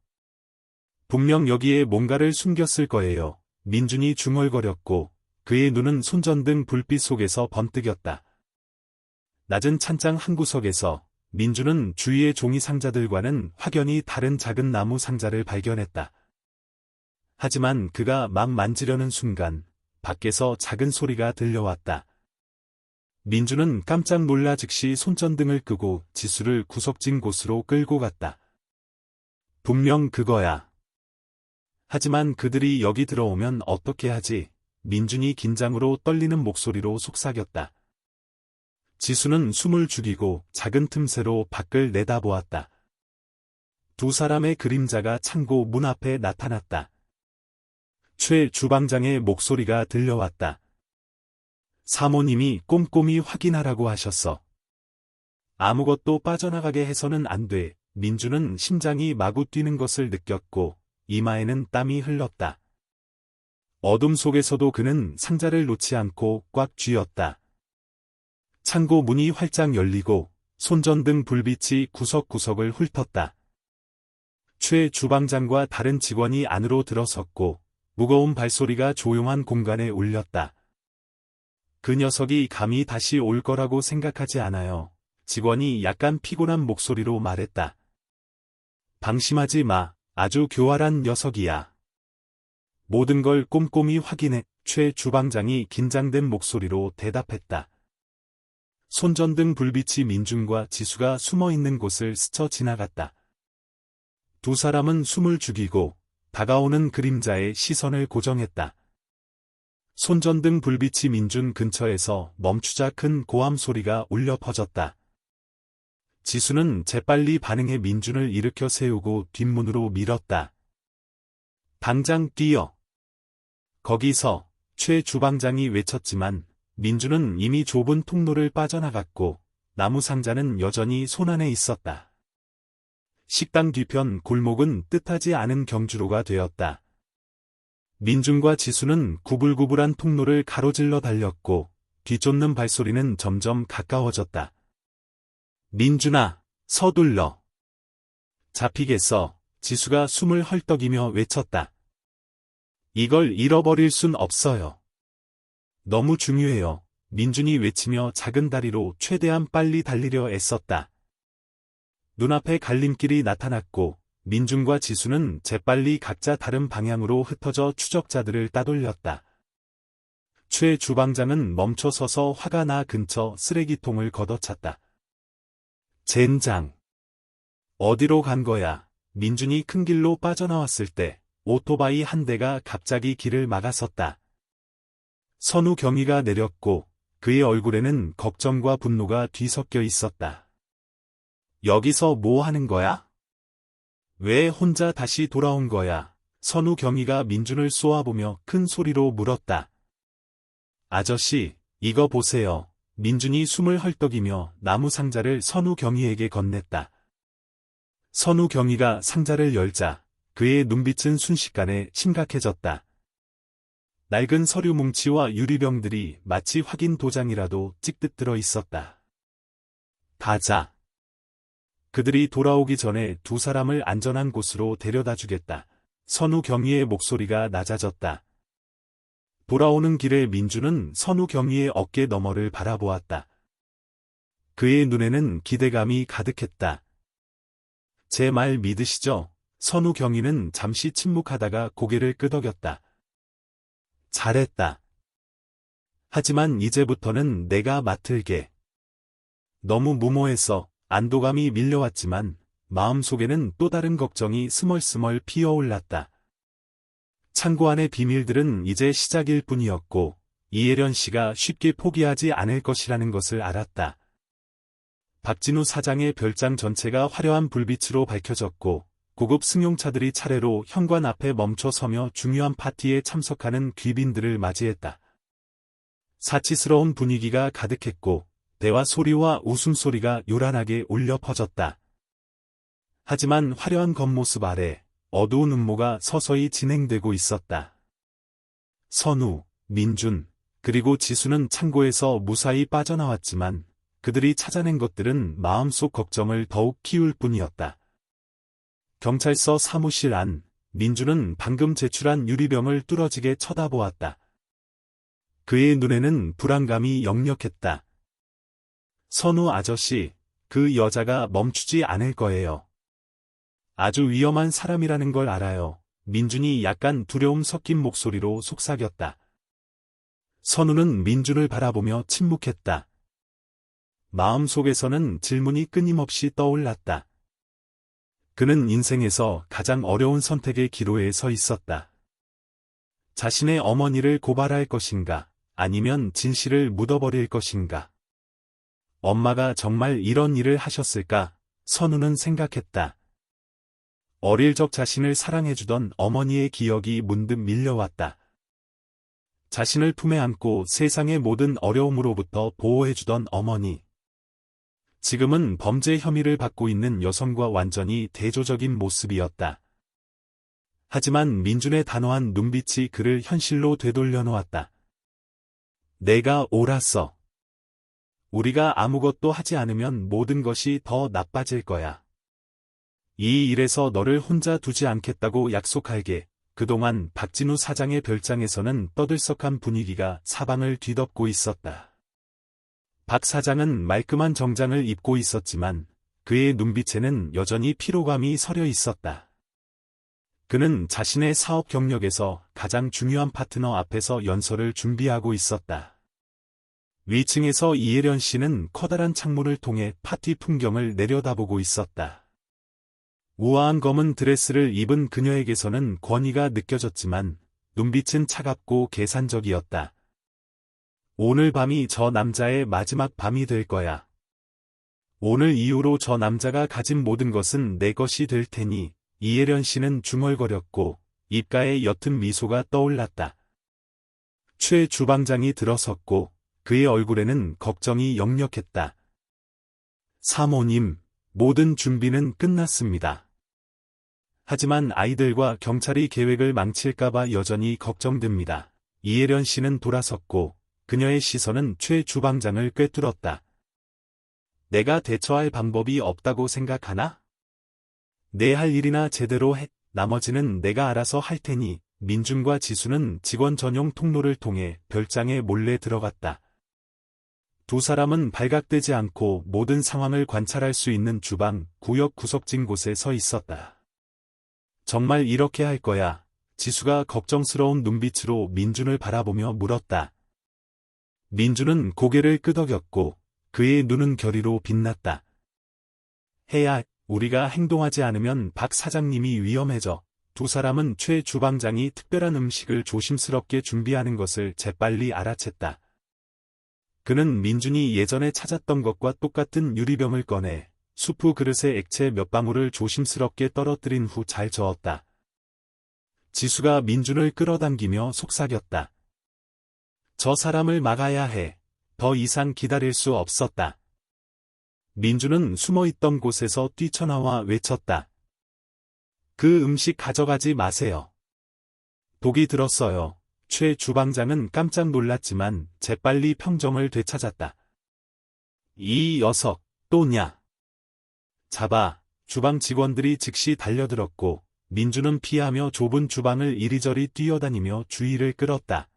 분명 여기에 뭔가를 숨겼을 거예요. 민준이 중얼거렸고 그의 눈은 손전등 불빛 속에서 번뜩였다. 낮은 찬장 한 구석에서 민준은 주위의 종이 상자들과는 확연히 다른 작은 나무 상자를 발견했다. 하지만 그가 막 만지려는 순간 밖에서 작은 소리가 들려왔다. 민준은 깜짝 놀라 즉시 손전등을 끄고 지수를 구석진 곳으로 끌고 갔다. 분명 그거야. 하지만 그들이 여기 들어오면 어떻게 하지? 민준이 긴장으로 떨리는 목소리로 속삭였다. 지수는 숨을 죽이고 작은 틈새로 밖을 내다보았다. 두 사람의 그림자가 창고 문 앞에 나타났다. 최 주방장의 목소리가 들려왔다. 사모님이 꼼꼼히 확인하라고 하셨어. 아무것도 빠져나가게 해서는 안 돼. 민준은 심장이 마구 뛰는 것을 느꼈고 이마에는 땀이 흘렀다. 어둠 속에서도 그는 상자를 놓지 않고 꽉 쥐었다. 창고 문이 활짝 열리고 손전등 불빛이 구석구석을 훑었다. 최 주방장과 다른 직원이 안으로 들어섰고 무거운 발소리가 조용한 공간에 울렸다. 그 녀석이 감히 다시 올 거라고 생각하지 않아요. 직원이 약간 피곤한 목소리로 말했다. 방심하지 마. 아주 교활한 녀석이야. 모든 걸 꼼꼼히 확인해. 최 주방장이 긴장된 목소리로 대답했다. 손전등 불빛이 민준과 지수가 숨어있는 곳을 스쳐 지나갔다. 두 사람은 숨을 죽이고 다가오는 그림자의 시선을 고정했다. 손전등 불빛이 민준 근처에서 멈추자 큰 고함 소리가 울려 퍼졌다. 지수는 재빨리 반응해 민준을 일으켜 세우고 뒷문으로 밀었다. 당장 뛰어. 거기서 최 주방장이 외쳤지만 민준은 이미 좁은 통로를 빠져나갔고 나무 상자는 여전히 손안에 있었다. 식당 뒤편 골목은 뜻하지 않은 경주로가 되었다. 민준과 지수는 구불구불한 통로를 가로질러 달렸고 뒤쫓는 발소리는 점점 가까워졌다. 민준아, 서둘러. 잡히겠어. 지수가 숨을 헐떡이며 외쳤다. 이걸 잃어버릴 순 없어요. 너무 중요해요. 민준이 외치며 작은 다리로 최대한 빨리 달리려 애썼다. 눈앞에 갈림길이 나타났고 민준과 지수는 재빨리 각자 다른 방향으로 흩어져 추적자들을 따돌렸다. 최 주방장은 멈춰서서 화가 나 근처 쓰레기통을 걷어찼다. 젠장. 어디로 간 거야? 민준이 큰 길로 빠져나왔을 때 오토바이 한 대가 갑자기 길을 막아섰다. 선우 경위가 내렸고 그의 얼굴에는 걱정과 분노가 뒤섞여 있었다. 여기서 뭐 하는 거야? 왜 혼자 다시 돌아온 거야? 선우 경위가 민준을 쏘아보며 큰 소리로 물었다. 아저씨, 이거 보세요. 민준이 숨을 헐떡이며 나무 상자를 선우 경위에게 건넸다. 선우 경위가 상자를 열자 그의 눈빛은 순식간에 심각해졌다. 낡은 서류 뭉치와 유리병들이 마치 확인 도장이라도 찍듯 들어 있었다. 가자. 그들이 돌아오기 전에 두 사람을 안전한 곳으로 데려다 주겠다. 선우 경위의 목소리가 낮아졌다. 돌아오는 길에 민준은 선우 경위의 어깨 너머를 바라보았다. 그의 눈에는 기대감이 가득했다. 제 말 믿으시죠? 선우 경위는 잠시 침묵하다가 고개를 끄덕였다. 잘했다. 하지만 이제부터는 내가 맡을게. 너무 무모해서 안도감이 밀려왔지만 마음속에는 또 다른 걱정이 스멀스멀 피어올랐다. 창고 안의 비밀들은 이제 시작일 뿐이었고 이혜련 씨가 쉽게 포기하지 않을 것이라는 것을 알았다. 박진우 사장의 별장 전체가 화려한 불빛으로 밝혀졌고 고급 승용차들이 차례로 현관 앞에 멈춰 서며 중요한 파티에 참석하는 귀빈들을 맞이했다. 사치스러운 분위기가 가득했고 대화 소리와 웃음소리가 요란하게 울려 퍼졌다. 하지만 화려한 겉모습 아래 어두운 음모가 서서히 진행되고 있었다. 선우, 민준, 그리고 지수는 창고에서 무사히 빠져나왔지만 그들이 찾아낸 것들은 마음속 걱정을 더욱 키울 뿐이었다. 경찰서 사무실 안, 민주는 방금 제출한 유리병을 뚫어지게 쳐다보았다. 그의 눈에는 불안감이 역력했다. 선우 아저씨, 그 여자가 멈추지 않을 거예요. 아주 위험한 사람이라는 걸 알아요. 민준이 약간 두려움 섞인 목소리로 속삭였다. 선우는 민준을 바라보며 침묵했다. 마음속에서는 질문이 끊임없이 떠올랐다. 그는 인생에서 가장 어려운 선택의 기로에 서 있었다. 자신의 어머니를 고발할 것인가, 아니면 진실을 묻어버릴 것인가. 엄마가 정말 이런 일을 하셨을까? 선우는 생각했다. 어릴 적 자신을 사랑해주던 어머니의 기억이 문득 밀려왔다. 자신을 품에 안고 세상의 모든 어려움으로부터 보호해주던 어머니. 지금은 범죄 혐의를 받고 있는 여성과 완전히 대조적인 모습이었다. 하지만 민준의 단호한 눈빛이 그를 현실로 되돌려 놓았다. 내가 옳았어. 우리가 아무것도 하지 않으면 모든 것이 더 나빠질 거야. 이 일에서 너를 혼자 두지 않겠다고 약속할게. 그동안 박진우 사장의 별장에서는 떠들썩한 분위기가 사방을 뒤덮고 있었다. 박 사장은 말끔한 정장을 입고 있었지만 그의 눈빛에는 여전히 피로감이 서려 있었다. 그는 자신의 사업 경력에서 가장 중요한 파트너 앞에서 연설을 준비하고 있었다. 위층에서 이혜련 씨는 커다란 창문을 통해 파티 풍경을 내려다보고 있었다. 우아한 검은 드레스를 입은 그녀에게서는 권위가 느껴졌지만 눈빛은 차갑고 계산적이었다. 오늘 밤이 저 남자의 마지막 밤이 될 거야. 오늘 이후로 저 남자가 가진 모든 것은 내 것이 될 테니. 이혜련 씨는 중얼거렸고 입가에 옅은 미소가 떠올랐다. 최 주방장이 들어섰고 그의 얼굴에는 걱정이 역력했다. 사모님, 모든 준비는 끝났습니다. 하지만 아이들과 경찰이 계획을 망칠까봐 여전히 걱정됩니다. 이혜련 씨는 돌아섰고 그녀의 시선은 최 주방장을 꿰뚫었다. 내가 대처할 방법이 없다고 생각하나? 내 할 일이나 제대로 해. 나머지는 내가 알아서 할 테니. 민준과 지수는 직원 전용 통로를 통해 별장에 몰래 들어갔다. 두 사람은 발각되지 않고 모든 상황을 관찰할 수 있는 주방, 구역 구석진 곳에 서 있었다. 정말 이렇게 할 거야? 지수가 걱정스러운 눈빛으로 민준을 바라보며 물었다. 민준은 고개를 끄덕였고 그의 눈은 결의로 빛났다. 해야, 우리가 행동하지 않으면 박 사장님이 위험해져. 두 사람은 최 주방장이 특별한 음식을 조심스럽게 준비하는 것을 재빨리 알아챘다. 그는 민준이 예전에 찾았던 것과 똑같은 유리병을 꺼내 수프 그릇에 액체 몇 방울을 조심스럽게 떨어뜨린 후 잘 저었다. 지수가 민준을 끌어당기며 속삭였다. 저 사람을 막아야 해. 더 이상 기다릴 수 없었다. 민준은 숨어있던 곳에서 뛰쳐나와 외쳤다. 그 음식 가져가지 마세요. 독이 들었어요. 최 주방장은 깜짝 놀랐지만 재빨리 평정을 되찾았다. 이 녀석, 또냐? 잡아. 주방 직원들이 즉시 달려들었고 민준은 피하며 좁은 주방을 이리저리 뛰어다니며 주의를 끌었다.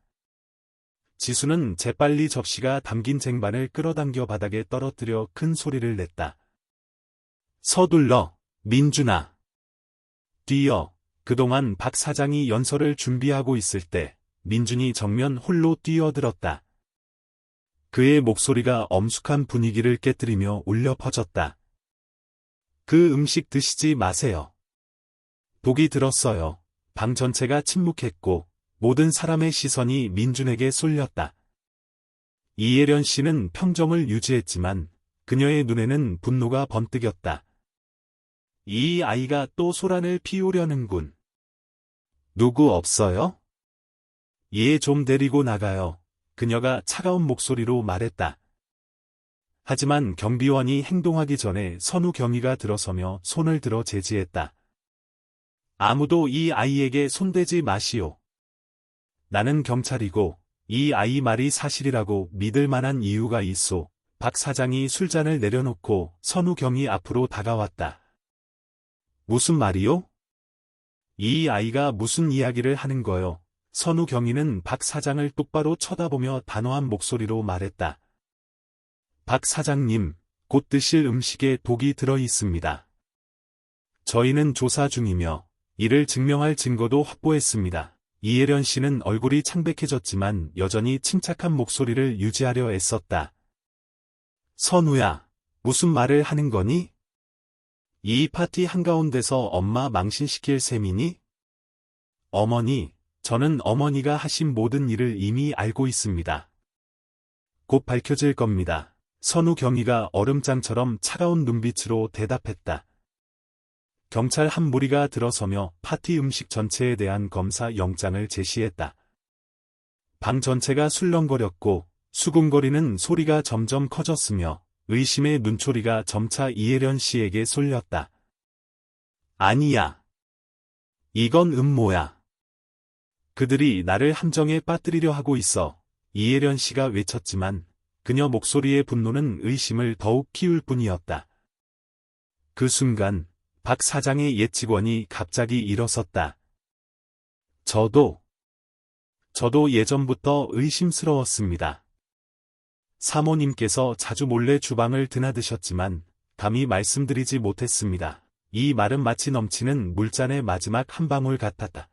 지수는 재빨리 접시가 담긴 쟁반을 끌어당겨 바닥에 떨어뜨려 큰 소리를 냈다. 서둘러, 민준아. 뛰어. 그동안 박 사장이 연설을 준비하고 있을 때 민준이 정면 홀로 뛰어들었다. 그의 목소리가 엄숙한 분위기를 깨뜨리며 울려 퍼졌다. 그 음식 드시지 마세요. 독이 들었어요. 방 전체가 침묵했고 모든 사람의 시선이 민준에게 쏠렸다. 이혜련 씨는 평정을 유지했지만 그녀의 눈에는 분노가 번뜩였다. 이 아이가 또 소란을 피우려는군. 누구 없어요? 얘 좀 데리고 나가요. 그녀가 차가운 목소리로 말했다. 하지만 경비원이 행동하기 전에 선우 경위가 들어서며 손을 들어 제지했다. 아무도 이 아이에게 손대지 마시오. 나는 경찰이고 이 아이 말이 사실이라고 믿을 만한 이유가 있소. 박 사장이 술잔을 내려놓고 선우 경위 앞으로 다가왔다. 무슨 말이요? 이 아이가 무슨 이야기를 하는 거요? 선우 경위는 박 사장을 똑바로 쳐다보며 단호한 목소리로 말했다. 박 사장님, 곧 드실 음식에 독이 들어 있습니다. 저희는 조사 중이며 이를 증명할 증거도 확보했습니다. 이혜련 씨는 얼굴이 창백해졌지만 여전히 침착한 목소리를 유지하려 애썼다. 선우야, 무슨 말을 하는 거니? 이 파티 한가운데서 엄마 망신시킬 셈이니? 어머니, 저는 어머니가 하신 모든 일을 이미 알고 있습니다. 곧 밝혀질 겁니다. 선우 경위가 얼음장처럼 차가운 눈빛으로 대답했다. 경찰 한 무리가 들어서며 파티 음식 전체에 대한 검사 영장을 제시했다. 방 전체가 술렁거렸고 수군거리는 소리가 점점 커졌으며 의심의 눈초리가 점차 이혜련 씨에게 쏠렸다. 아니야. 이건 음모야. 그들이 나를 함정에 빠뜨리려 하고 있어. 이혜련 씨가 외쳤지만 그녀 목소리의 분노는 의심을 더욱 키울 뿐이었다. 그 순간 박 사장의 옛 직원이 갑자기 일어섰다. 저도 예전부터 의심스러웠습니다. 사모님께서 자주 몰래 주방을 드나드셨지만 감히 말씀드리지 못했습니다. 이 말은 마치 넘치는 물잔의 마지막 한 방울 같았다.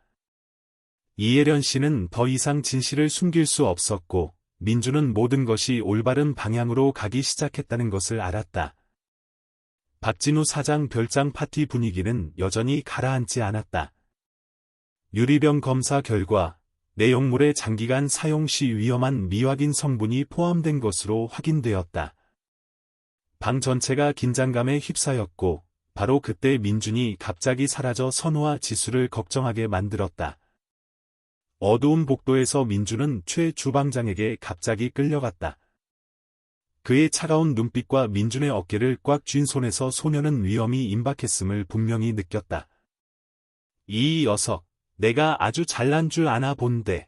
이혜련 씨는 더 이상 진실을 숨길 수 없었고 민주는 모든 것이 올바른 방향으로 가기 시작했다는 것을 알았다. 박진우 사장 별장 파티 분위기는 여전히 가라앉지 않았다. 유리병 검사 결과 내용물의 장기간 사용 시 위험한 미확인 성분이 포함된 것으로 확인되었다. 방 전체가 긴장감에 휩싸였고 바로 그때 민준이 갑자기 사라져 선우와 지수를 걱정하게 만들었다. 어두운 복도에서 민준은 최 주방장에게 갑자기 끌려갔다. 그의 차가운 눈빛과 민준의 어깨를 꽉 쥔 손에서 소녀는 위험이 임박했음을 분명히 느꼈다. 이 녀석, 내가 아주 잘난 줄 아나 본데.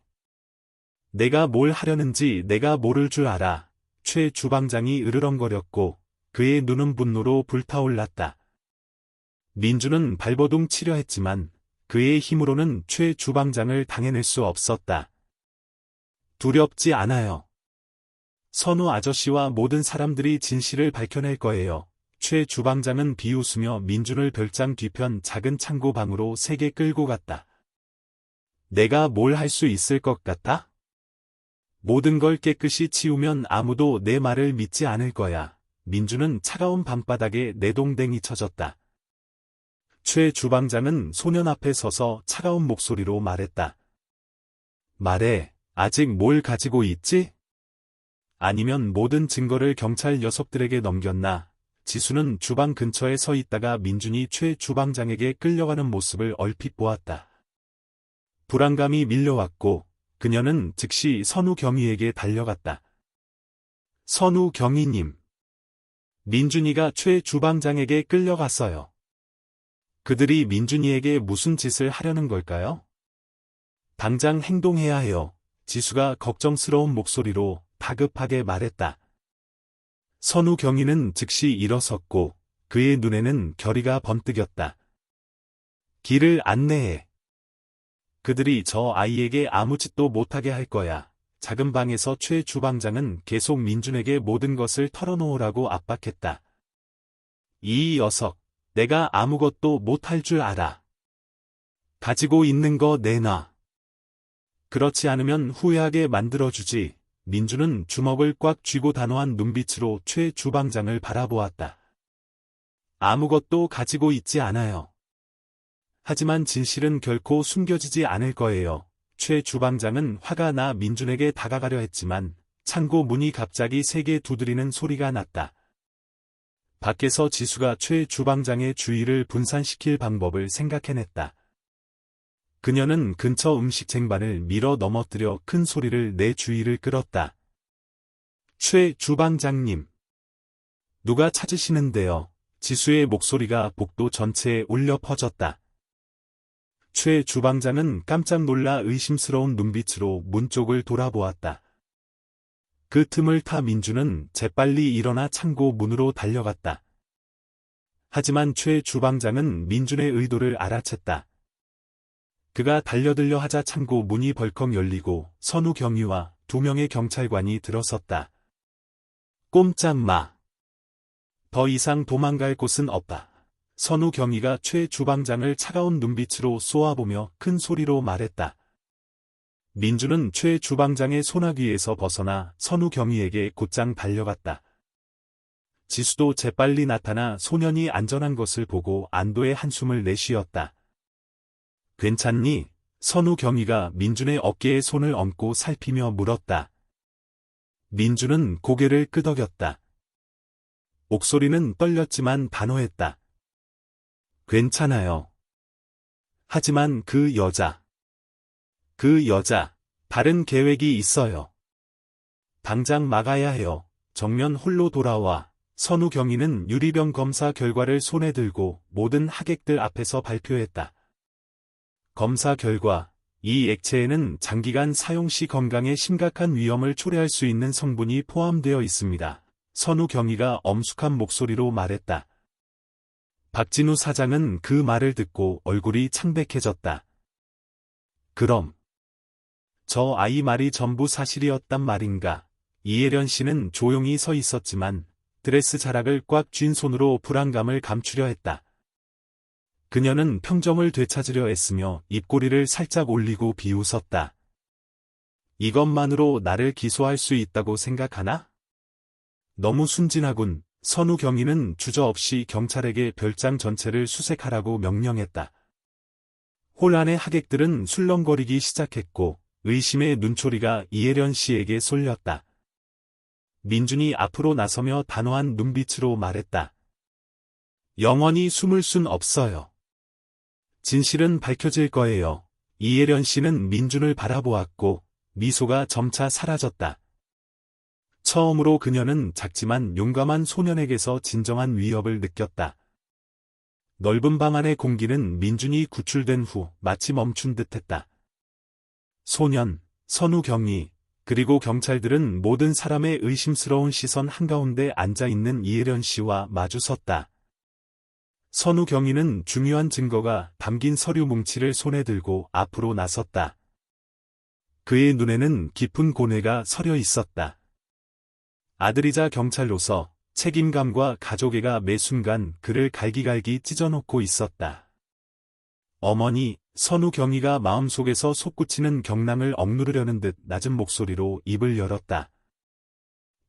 내가 뭘 하려는지 내가 모를 줄 알아. 최 주방장이 으르렁거렸고 그의 눈은 분노로 불타올랐다. 민준은 발버둥 치려 했지만 그의 힘으로는 최 주방장을 당해낼 수 없었다. 두렵지 않아요. 선우 아저씨와 모든 사람들이 진실을 밝혀낼 거예요. 최 주방장은 비웃으며 민준을 별장 뒤편 작은 창고 방으로 세게 끌고 갔다. 내가 뭘 할 수 있을 것 같아? 모든 걸 깨끗이 치우면 아무도 내 말을 믿지 않을 거야. 민준은 차가운 방바닥에 내동댕이 쳐졌다. 최 주방장은 소년 앞에 서서 차가운 목소리로 말했다. 말해, 아직 뭘 가지고 있지? 아니면 모든 증거를 경찰 녀석들에게 넘겼나? 지수는 주방 근처에 서 있다가 민준이 최 주방장에게 끌려가는 모습을 얼핏 보았다. 불안감이 밀려왔고 그녀는 즉시 선우 경위에게 달려갔다. 선우 경위님. 민준이가 최 주방장에게 끌려갔어요. 그들이 민준이에게 무슨 짓을 하려는 걸까요? 당장 행동해야 해요. 지수가 걱정스러운 목소리로 다급하게 말했다. 선우 경위는 즉시 일어섰고 그의 눈에는 결의가 번뜩였다. 길을 안내해. 그들이 저 아이에게 아무 짓도 못하게 할 거야. 작은 방에서 최 주방장은 계속 민준에게 모든 것을 털어놓으라고 압박했다. 이 녀석, 내가 아무것도 못할 줄 알아. 가지고 있는 거 내놔. 그렇지 않으면 후회하게 만들어주지. 민준은 주먹을 꽉 쥐고 단호한 눈빛으로 최 주방장을 바라보았다. 아무것도 가지고 있지 않아요. 하지만 진실은 결코 숨겨지지 않을 거예요. 최 주방장은 화가 나 민준에게 다가가려 했지만 창고 문이 갑자기 세게 두드리는 소리가 났다. 밖에서 지수가 최 주방장의 주의를 분산시킬 방법을 생각해냈다. 그녀는 근처 음식 쟁반을 밀어 넘어뜨려 큰 소리를 내 주의를 끌었다. 최 주방장님. 누가 찾으시는데요? 지수의 목소리가 복도 전체에 울려 퍼졌다. 최 주방장은 깜짝 놀라 의심스러운 눈빛으로 문 쪽을 돌아보았다. 그 틈을 타 민주는 재빨리 일어나 창고 문으로 달려갔다. 하지만 최 주방장은 민준의 의도를 알아챘다. 그가 달려들려 하자 창고 문이 벌컥 열리고 선우 경위와 2명의 경찰관이 들어섰다. 꼼짝 마. 더 이상 도망갈 곳은 없다. 선우 경위가 최 주방장을 차가운 눈빛으로 쏘아보며 큰 소리로 말했다. 민주는 최 주방장의 소나귀에서 벗어나 선우 경위에게 곧장 달려갔다. 지수도 재빨리 나타나 소년이 안전한 것을 보고 안도의 한숨을 내쉬었다. 괜찮니? 선우 경위가 민준의 어깨에 손을 얹고 살피며 물었다. 민준은 고개를 끄덕였다. 목소리는 떨렸지만 단호했다. 괜찮아요. 하지만 그 여자, 다른 계획이 있어요. 당장 막아야 해요. 정면 홀로 돌아와. 선우 경위는 유리병 검사 결과를 손에 들고 모든 하객들 앞에서 발표했다. 검사 결과, 이 액체에는 장기간 사용 시 건강에 심각한 위험을 초래할 수 있는 성분이 포함되어 있습니다. 선우 경위가 엄숙한 목소리로 말했다. 박진우 사장은 그 말을 듣고 얼굴이 창백해졌다. 그럼 저 아이 말이 전부 사실이었단 말인가? 이혜련 씨는 조용히 서 있었지만 드레스 자락을 꽉 쥔 손으로 불안감을 감추려 했다. 그녀는 평정을 되찾으려 애쓰며 입꼬리를 살짝 올리고 비웃었다. 이것만으로 나를 기소할 수 있다고 생각하나? 너무 순진하군. 선우 경위는 주저없이 경찰에게 별장 전체를 수색하라고 명령했다. 홀 안의 하객들은 술렁거리기 시작했고 의심의 눈초리가 이혜련 씨에게 쏠렸다. 민준이 앞으로 나서며 단호한 눈빛으로 말했다. 영원히 숨을 순 없어요. 진실은 밝혀질 거예요. 이혜련 씨는 민준을 바라보았고 미소가 점차 사라졌다. 처음으로 그녀는 작지만 용감한 소년에게서 진정한 위협을 느꼈다. 넓은 방 안의 공기는 민준이 구출된 후 마치 멈춘 듯했다. 소년, 선우 경위, 그리고 경찰들은 모든 사람의 의심스러운 시선 한가운데 앉아있는 이혜련 씨와 마주섰다. 선우 경위는 중요한 증거가 담긴 서류 뭉치를 손에 들고 앞으로 나섰다. 그의 눈에는 깊은 고뇌가 서려 있었다. 아들이자 경찰로서 책임감과 가족애가 매 순간 그를 갈기갈기 찢어놓고 있었다. 어머니, 선우 경위가 마음속에서 솟구치는 경랑을 억누르려는 듯 낮은 목소리로 입을 열었다.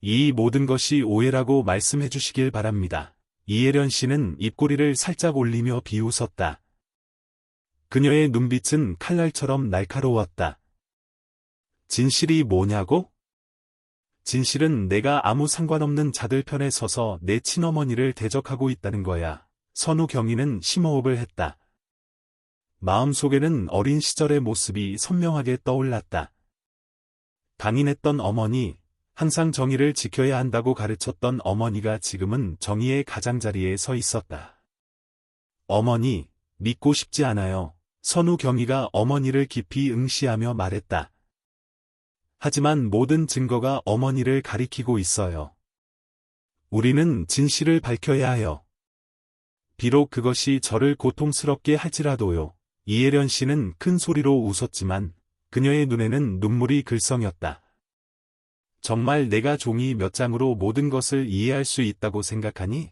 이 모든 것이 오해라고 말씀해 주시길 바랍니다. 이혜련 씨는 입꼬리를 살짝 올리며 비웃었다. 그녀의 눈빛은 칼날처럼 날카로웠다. 진실이 뭐냐고? 진실은 내가 아무 상관없는 자들 편에 서서 내 친어머니를 대적하고 있다는 거야. 선우 경위는 심호흡을 했다. 마음속에는 어린 시절의 모습이 선명하게 떠올랐다. 강인했던 어머니, 항상 정의를 지켜야 한다고 가르쳤던 어머니가 지금은 정의의 가장자리에 서 있었다. 어머니, 믿고 싶지 않아요. 선우 경위가 어머니를 깊이 응시하며 말했다. 하지만 모든 증거가 어머니를 가리키고 있어요. 우리는 진실을 밝혀야 해요. 비록 그것이 저를 고통스럽게 할지라도요. 이혜련 씨는 큰 소리로 웃었지만 그녀의 눈에는 눈물이 글썽였다. 정말 내가 종이 몇 장으로 모든 것을 이해할 수 있다고 생각하니?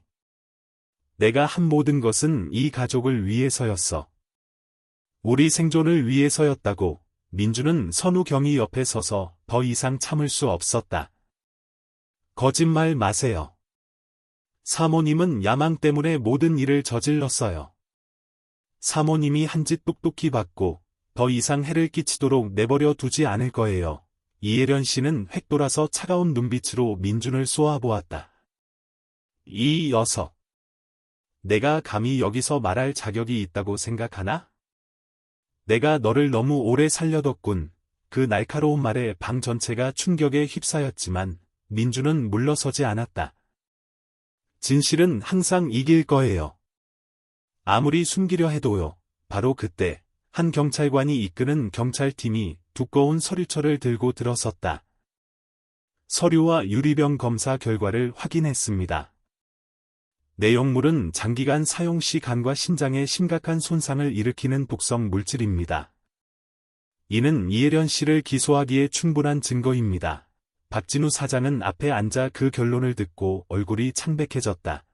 내가 한 모든 것은 이 가족을 위해서였어. 우리 생존을 위해서였다고. 민주는 선우 경위 옆에 서서 더 이상 참을 수 없었다. 거짓말 마세요. 사모님은 야망 때문에 모든 일을 저질렀어요. 사모님이 한 짓 똑똑히 받고 더 이상 해를 끼치도록 내버려 두지 않을 거예요. 이혜련 씨는 획 돌아서 차가운 눈빛으로 민준을 쏘아보았다. 이 녀석. 내가 감히 여기서 말할 자격이 있다고 생각하나? 내가 너를 너무 오래 살려뒀군. 그 날카로운 말에 방 전체가 충격에 휩싸였지만 민준은 물러서지 않았다. 진실은 항상 이길 거예요. 아무리 숨기려 해도요. 바로 그때 한 경찰관이 이끄는 경찰팀이 두꺼운 서류철을 들고 들어섰다. 서류와 유리병 검사 결과를 확인했습니다. 내용물은 장기간 사용 시 간과 신장에 심각한 손상을 일으키는 독성 물질입니다. 이는 이혜련 씨를 기소하기에 충분한 증거입니다. 박진우 사장은 앞에 앉아 그 결론을 듣고 얼굴이 창백해졌다.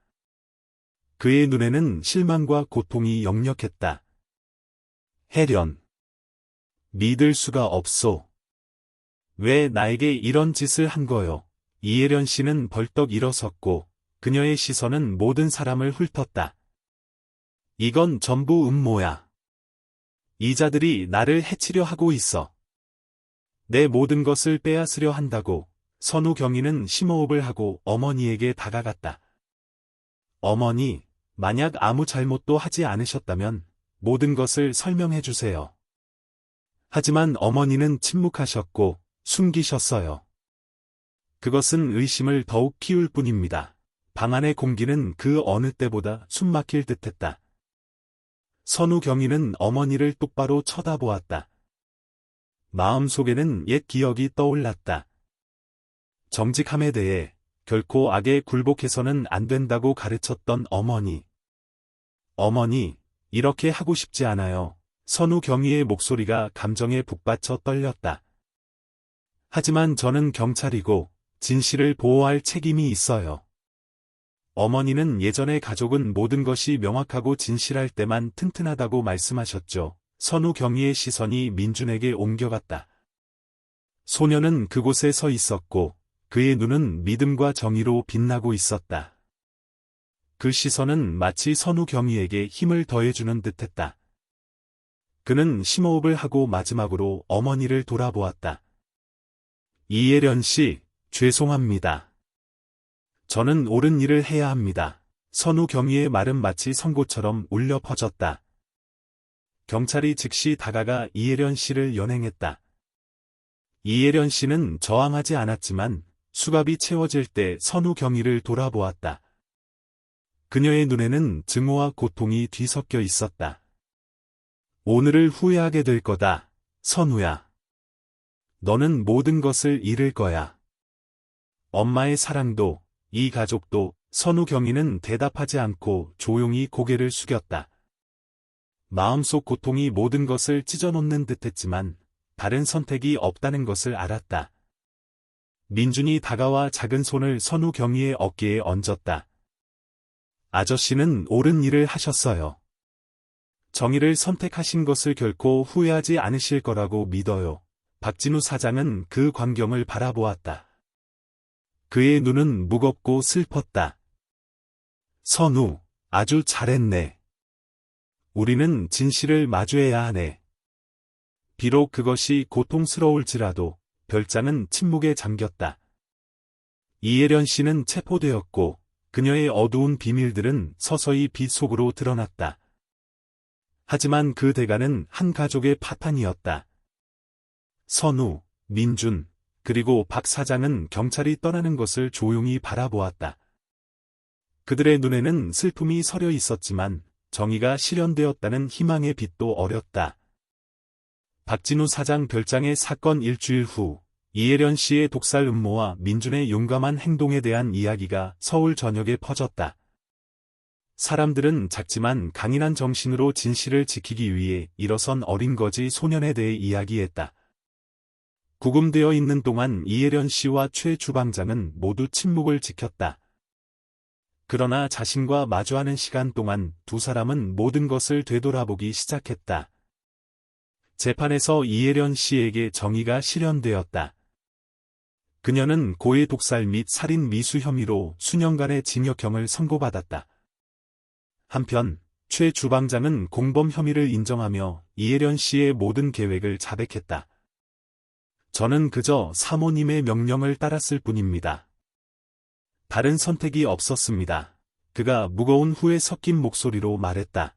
그의 눈에는 실망과 고통이 역력했다. 혜련. 믿을 수가 없소. 왜 나에게 이런 짓을 한 거요? 이혜련 씨는 벌떡 일어섰고 그녀의 시선은 모든 사람을 훑었다. 이건 전부 음모야. 이자들이 나를 해치려 하고 있어. 내 모든 것을 빼앗으려 한다고. 선우경이는 심호흡을 하고 어머니에게 다가갔다. 어머니, 만약 아무 잘못도 하지 않으셨다면 모든 것을 설명해 주세요. 하지만 어머니는 침묵하셨고 숨기셨어요. 그것은 의심을 더욱 키울 뿐입니다. 방 안의 공기는 그 어느 때보다 숨막힐 듯했다. 선우경이는 어머니를 똑바로 쳐다보았다. 마음속에는 옛 기억이 떠올랐다. 정직함에 대해 결코 악에 굴복해서는 안 된다고 가르쳤던 어머니. 어머니, 이렇게 하고 싶지 않아요. 선우경이의 목소리가 감정에 북받쳐 떨렸다. 하지만 저는 경찰이고 진실을 보호할 책임이 있어요. 어머니는 예전에 가족은 모든 것이 명확하고 진실할 때만 튼튼하다고 말씀하셨죠. 선우경이의 시선이 민준에게 옮겨갔다. 소녀는 그곳에 서 있었고 그의 눈은 믿음과 정의로 빛나고 있었다. 그 시선은 마치 선우경이에게 힘을 더해주는 듯했다. 그는 심호흡을 하고 마지막으로 어머니를 돌아보았다. 이혜련 씨, 죄송합니다. 저는 옳은 일을 해야 합니다. 선우경이의 말은 마치 선고처럼 울려 퍼졌다. 경찰이 즉시 다가가 이혜련 씨를 연행했다. 이혜련 씨는 저항하지 않았지만 수갑이 채워질 때 선우경이를 돌아보았다. 그녀의 눈에는 증오와 고통이 뒤섞여 있었다. 오늘을 후회하게 될 거다, 선우야. 너는 모든 것을 잃을 거야. 엄마의 사랑도, 이 가족도. 선우경이는 대답하지 않고 조용히 고개를 숙였다. 마음속 고통이 모든 것을 찢어놓는 듯했지만 다른 선택이 없다는 것을 알았다. 민준이 다가와 작은 손을 선우경이의 어깨에 얹었다. 아저씨는 옳은 일을 하셨어요. 정의를 선택하신 것을 결코 후회하지 않으실 거라고 믿어요. 박진우 사장은 그 광경을 바라보았다. 그의 눈은 무겁고 슬펐다. 선우, 아주 잘했네. 우리는 진실을 마주해야 하네. 비록 그것이 고통스러울지라도 별장은 침묵에 잠겼다. 이혜련 씨는 체포되었고 그녀의 어두운 비밀들은 서서히 빛 속으로 드러났다. 하지만 그 대가는 한 가족의 파탄이었다. 선우, 민준, 그리고 박 사장은 경찰이 떠나는 것을 조용히 바라보았다. 그들의 눈에는 슬픔이 서려 있었지만 정의가 실현되었다는 희망의 빛도 어렸다. 박진우 사장 별장의 사건 일주일 후 이혜련 씨의 독살 음모와 민준의 용감한 행동에 대한 이야기가 서울 전역에 퍼졌다. 사람들은 작지만 강인한 정신으로 진실을 지키기 위해 일어선 어린 거지 소년에 대해 이야기했다. 구금되어 있는 동안 이혜련 씨와 최 주방장은 모두 침묵을 지켰다. 그러나 자신과 마주하는 시간 동안 두 사람은 모든 것을 되돌아보기 시작했다. 재판에서 이혜련 씨에게 정의가 실현되었다. 그녀는 고의 독살 및 살인 미수 혐의로 수년간의 징역형을 선고받았다. 한편 최 주방장은 공범 혐의를 인정하며 이혜련 씨의 모든 계획을 자백했다. 저는 그저 사모님의 명령을 따랐을 뿐입니다. 다른 선택이 없었습니다. 그가 무거운 후에 섞인 목소리로 말했다.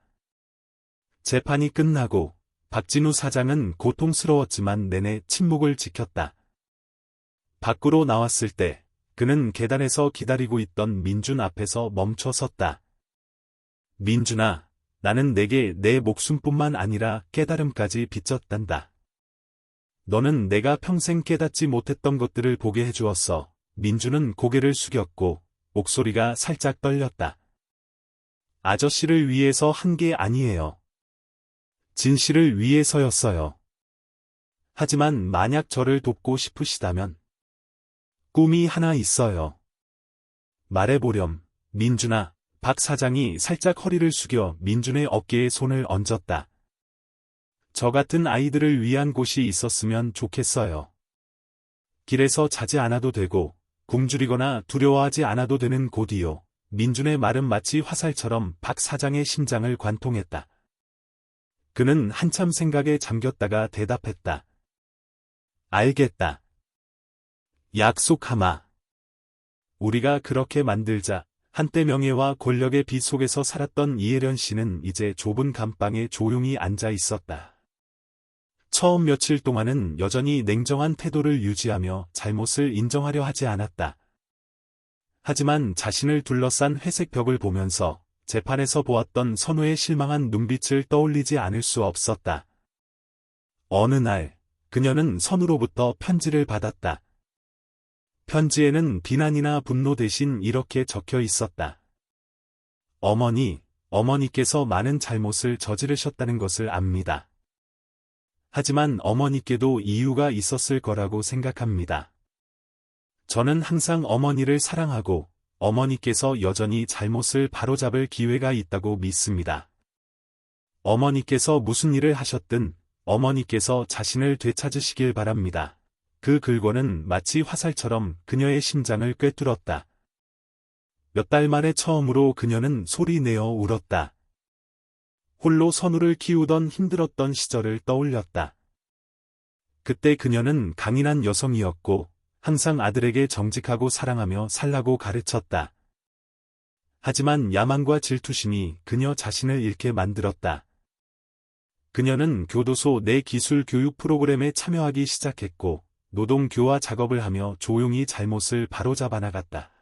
재판이 끝나고 박진우 사장은 고통스러웠지만 내내 침묵을 지켰다. 밖으로 나왔을 때 그는 계단에서 기다리고 있던 민준 앞에서 멈춰 섰다. 민준아, 나는 내게 내 목숨뿐만 아니라 깨달음까지 빚졌단다. 너는 내가 평생 깨닫지 못했던 것들을 보게 해주었어. 민준은 고개를 숙였고 목소리가 살짝 떨렸다. 아저씨를 위해서 한 게 아니에요. 진실을 위해서였어요. 하지만 만약 저를 돕고 싶으시다면 꿈이 하나 있어요. 말해보렴, 민준아. 박 사장이 살짝 허리를 숙여 민준의 어깨에 손을 얹었다. 저 같은 아이들을 위한 곳이 있었으면 좋겠어요. 길에서 자지 않아도 되고 굶주리거나 두려워하지 않아도 되는 곳이요. 민준의 말은 마치 화살처럼 박 사장의 심장을 관통했다. 그는 한참 생각에 잠겼다가 대답했다. 알겠다. 약속하마. 우리가 그렇게 만들자. 한때 명예와 권력의 빛 속에서 살았던 이혜련 씨는 이제 좁은 감방에 조용히 앉아 있었다. 처음 며칠 동안은 여전히 냉정한 태도를 유지하며 잘못을 인정하려 하지 않았다. 하지만 자신을 둘러싼 회색 벽을 보면서 재판에서 보았던 선우의 실망한 눈빛을 떠올리지 않을 수 없었다. 어느 날, 그녀는 선우로부터 편지를 받았다. 편지에는 비난이나 분노 대신 이렇게 적혀 있었다. 어머니께서 많은 잘못을 저지르셨다는 것을 압니다. 하지만 어머니께도 이유가 있었을 거라고 생각합니다. 저는 항상 어머니를 사랑하고 어머니께서 여전히 잘못을 바로잡을 기회가 있다고 믿습니다. 어머니께서 무슨 일을 하셨든 어머니께서 자신을 되찾으시길 바랍니다. 그 글권은 마치 화살처럼 그녀의 심장을 꿰뚫었다. 몇 달 만에 처음으로 그녀는 소리내어 울었다. 홀로 선우를 키우던 힘들었던 시절을 떠올렸다. 그때 그녀는 강인한 여성이었고 항상 아들에게 정직하고 사랑하며 살라고 가르쳤다. 하지만 야망과 질투심이 그녀 자신을 잃게 만들었다. 그녀는 교도소 내 기술 교육 프로그램에 참여하기 시작했고 노동 교화 작업을 하며 조용히 잘못을 바로잡아 나갔다.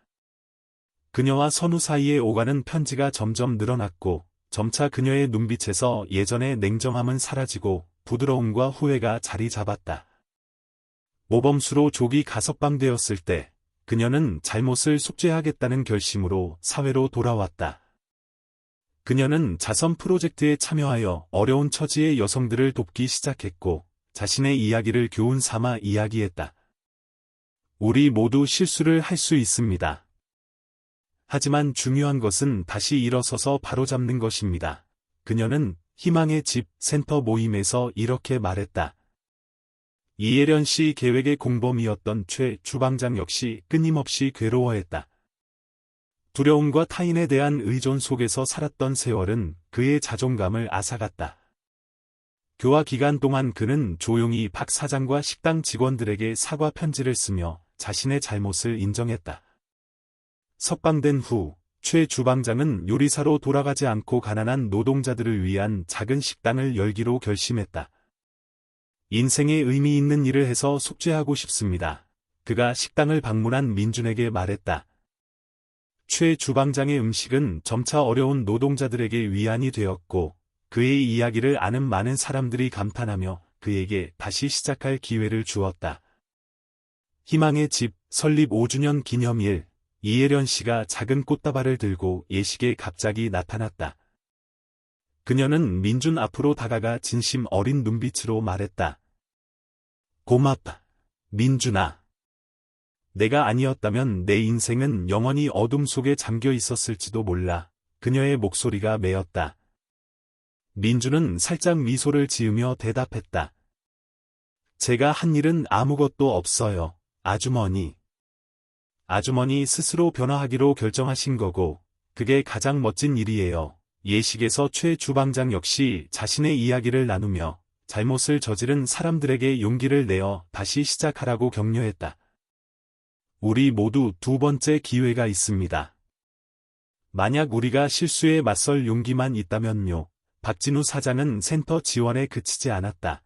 그녀와 선우 사이에 오가는 편지가 점점 늘어났고 점차 그녀의 눈빛에서 예전의 냉정함은 사라지고 부드러움과 후회가 자리 잡았다. 모범수로 조기 가석방되었을 때 그녀는 잘못을 숙제하겠다는 결심으로 사회로 돌아왔다. 그녀는 자선 프로젝트에 참여하여 어려운 처지의 여성들을 돕기 시작했고 자신의 이야기를 교훈 삼아 이야기했다. 우리 모두 실수를 할 수 있습니다. 하지만 중요한 것은 다시 일어서서 바로잡는 것입니다. 그녀는 희망의 집 센터 모임에서 이렇게 말했다. 이혜련 씨 계획의 공범이었던 최 주방장 역시 끊임없이 괴로워했다. 두려움과 타인에 대한 의존 속에서 살았던 세월은 그의 자존감을 앗아갔다. 교화 기간 동안 그는 조용히 박 사장과 식당 직원들에게 사과 편지를 쓰며 자신의 잘못을 인정했다. 석방된 후, 최 주방장은 요리사로 돌아가지 않고 가난한 노동자들을 위한 작은 식당을 열기로 결심했다. 인생에 의미 있는 일을 해서 속죄하고 싶습니다. 그가 식당을 방문한 민준에게 말했다. 최 주방장의 음식은 점차 어려운 노동자들에게 위안이 되었고 그의 이야기를 아는 많은 사람들이 감탄하며 그에게 다시 시작할 기회를 주었다. 희망의 집 설립 5주년 기념일, 이혜련 씨가 작은 꽃다발을 들고 예식에 갑자기 나타났다. 그녀는 민준 앞으로 다가가 진심 어린 눈빛으로 말했다. 고맙다, 민준아. 내가 아니었다면 내 인생은 영원히 어둠 속에 잠겨 있었을지도 몰라. 그녀의 목소리가 메었다. 민준은 살짝 미소를 지으며 대답했다. 제가 한 일은 아무것도 없어요, 아주머니. 아주머니 스스로 변화하기로 결정하신 거고, 그게 가장 멋진 일이에요. 예식에서 최 주방장 역시 자신의 이야기를 나누며 잘못을 저지른 사람들에게 용기를 내어 다시 시작하라고 격려했다. 우리 모두 두 번째 기회가 있습니다. 만약 우리가 실수에 맞설 용기만 있다면요. 박진우 사장은 센터 지원에 그치지 않았다.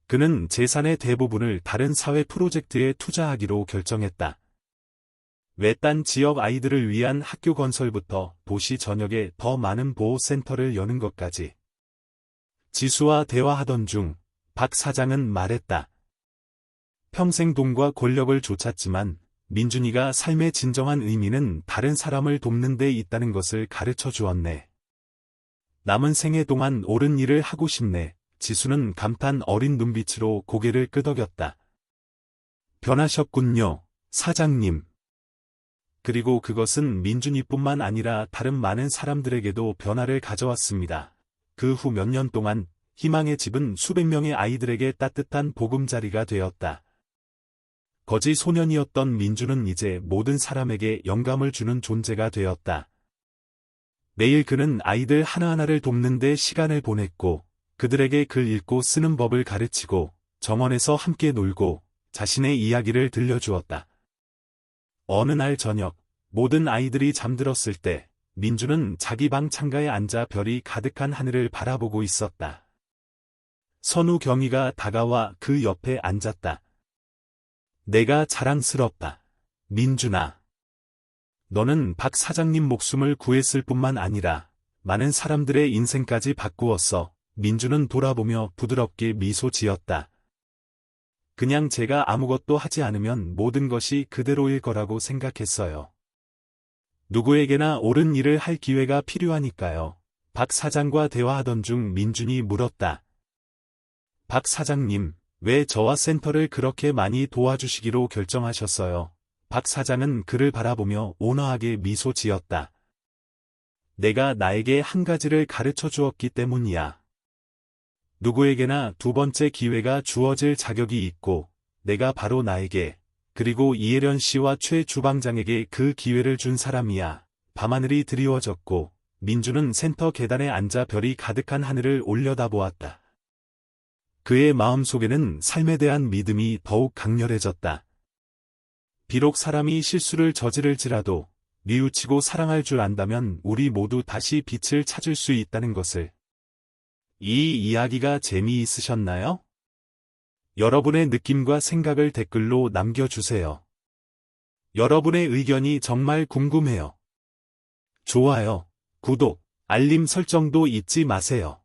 그는 재산의 대부분을 다른 사회 프로젝트에 투자하기로 결정했다. 외딴 지역 아이들을 위한 학교 건설부터 도시 전역에 더 많은 보호센터를 여는 것까지. 지수와 대화하던 중 박 사장은 말했다. 평생 돈과 권력을 쫓았지만 민준이가 삶의 진정한 의미는 다른 사람을 돕는 데 있다는 것을 가르쳐 주었네. 남은 생애 동안 옳은 일을 하고 싶네. 지수는 감탄 어린 눈빛으로 고개를 끄덕였다. 변하셨군요, 사장님. 그리고 그것은 민준이뿐만 아니라 다른 많은 사람들에게도 변화를 가져왔습니다. 그 후 몇 년 동안 희망의 집은 수백 명의 아이들에게 따뜻한 보금자리가 되었다. 거지 소년이었던 민준은 이제 모든 사람에게 영감을 주는 존재가 되었다. 매일 그는 아이들 하나하나를 돕는 데 시간을 보냈고, 그들에게 글 읽고 쓰는 법을 가르치고, 정원에서 함께 놀고, 자신의 이야기를 들려주었다. 어느 날 저녁, 모든 아이들이 잠들었을 때, 민준은 자기 방 창가에 앉아 별이 가득한 하늘을 바라보고 있었다. 선우 경이가 다가와 그 옆에 앉았다. 내가 자랑스럽다. 민준아. 너는 박 사장님 목숨을 구했을 뿐만 아니라 많은 사람들의 인생까지 바꾸었어. 민준은 돌아보며 부드럽게 미소 지었다. 그냥 제가 아무것도 하지 않으면 모든 것이 그대로일 거라고 생각했어요. 누구에게나 옳은 일을 할 기회가 필요하니까요. 박 사장과 대화하던 중 민준이 물었다. 박 사장님, 왜 저와 센터를 그렇게 많이 도와주시기로 결정하셨어요? 박 사장은 그를 바라보며 온화하게 미소 지었다. 내가 나에게 한 가지를 가르쳐 주었기 때문이야. 누구에게나 두 번째 기회가 주어질 자격이 있고, 내가 바로 나에게, 그리고 이혜련 씨와 최 주방장에게 그 기회를 준 사람이야. 밤하늘이 드리워졌고, 민준은 센터 계단에 앉아 별이 가득한 하늘을 올려다보았다. 그의 마음속에는 삶에 대한 믿음이 더욱 강렬해졌다. 비록 사람이 실수를 저지를지라도 뉘우치고 사랑할 줄 안다면 우리 모두 다시 빛을 찾을 수 있다는 것을. 이 이야기가 재미있으셨나요? 여러분의 느낌과 생각을 댓글로 남겨주세요. 여러분의 의견이 정말 궁금해요. 좋아요, 구독, 알림 설정도 잊지 마세요.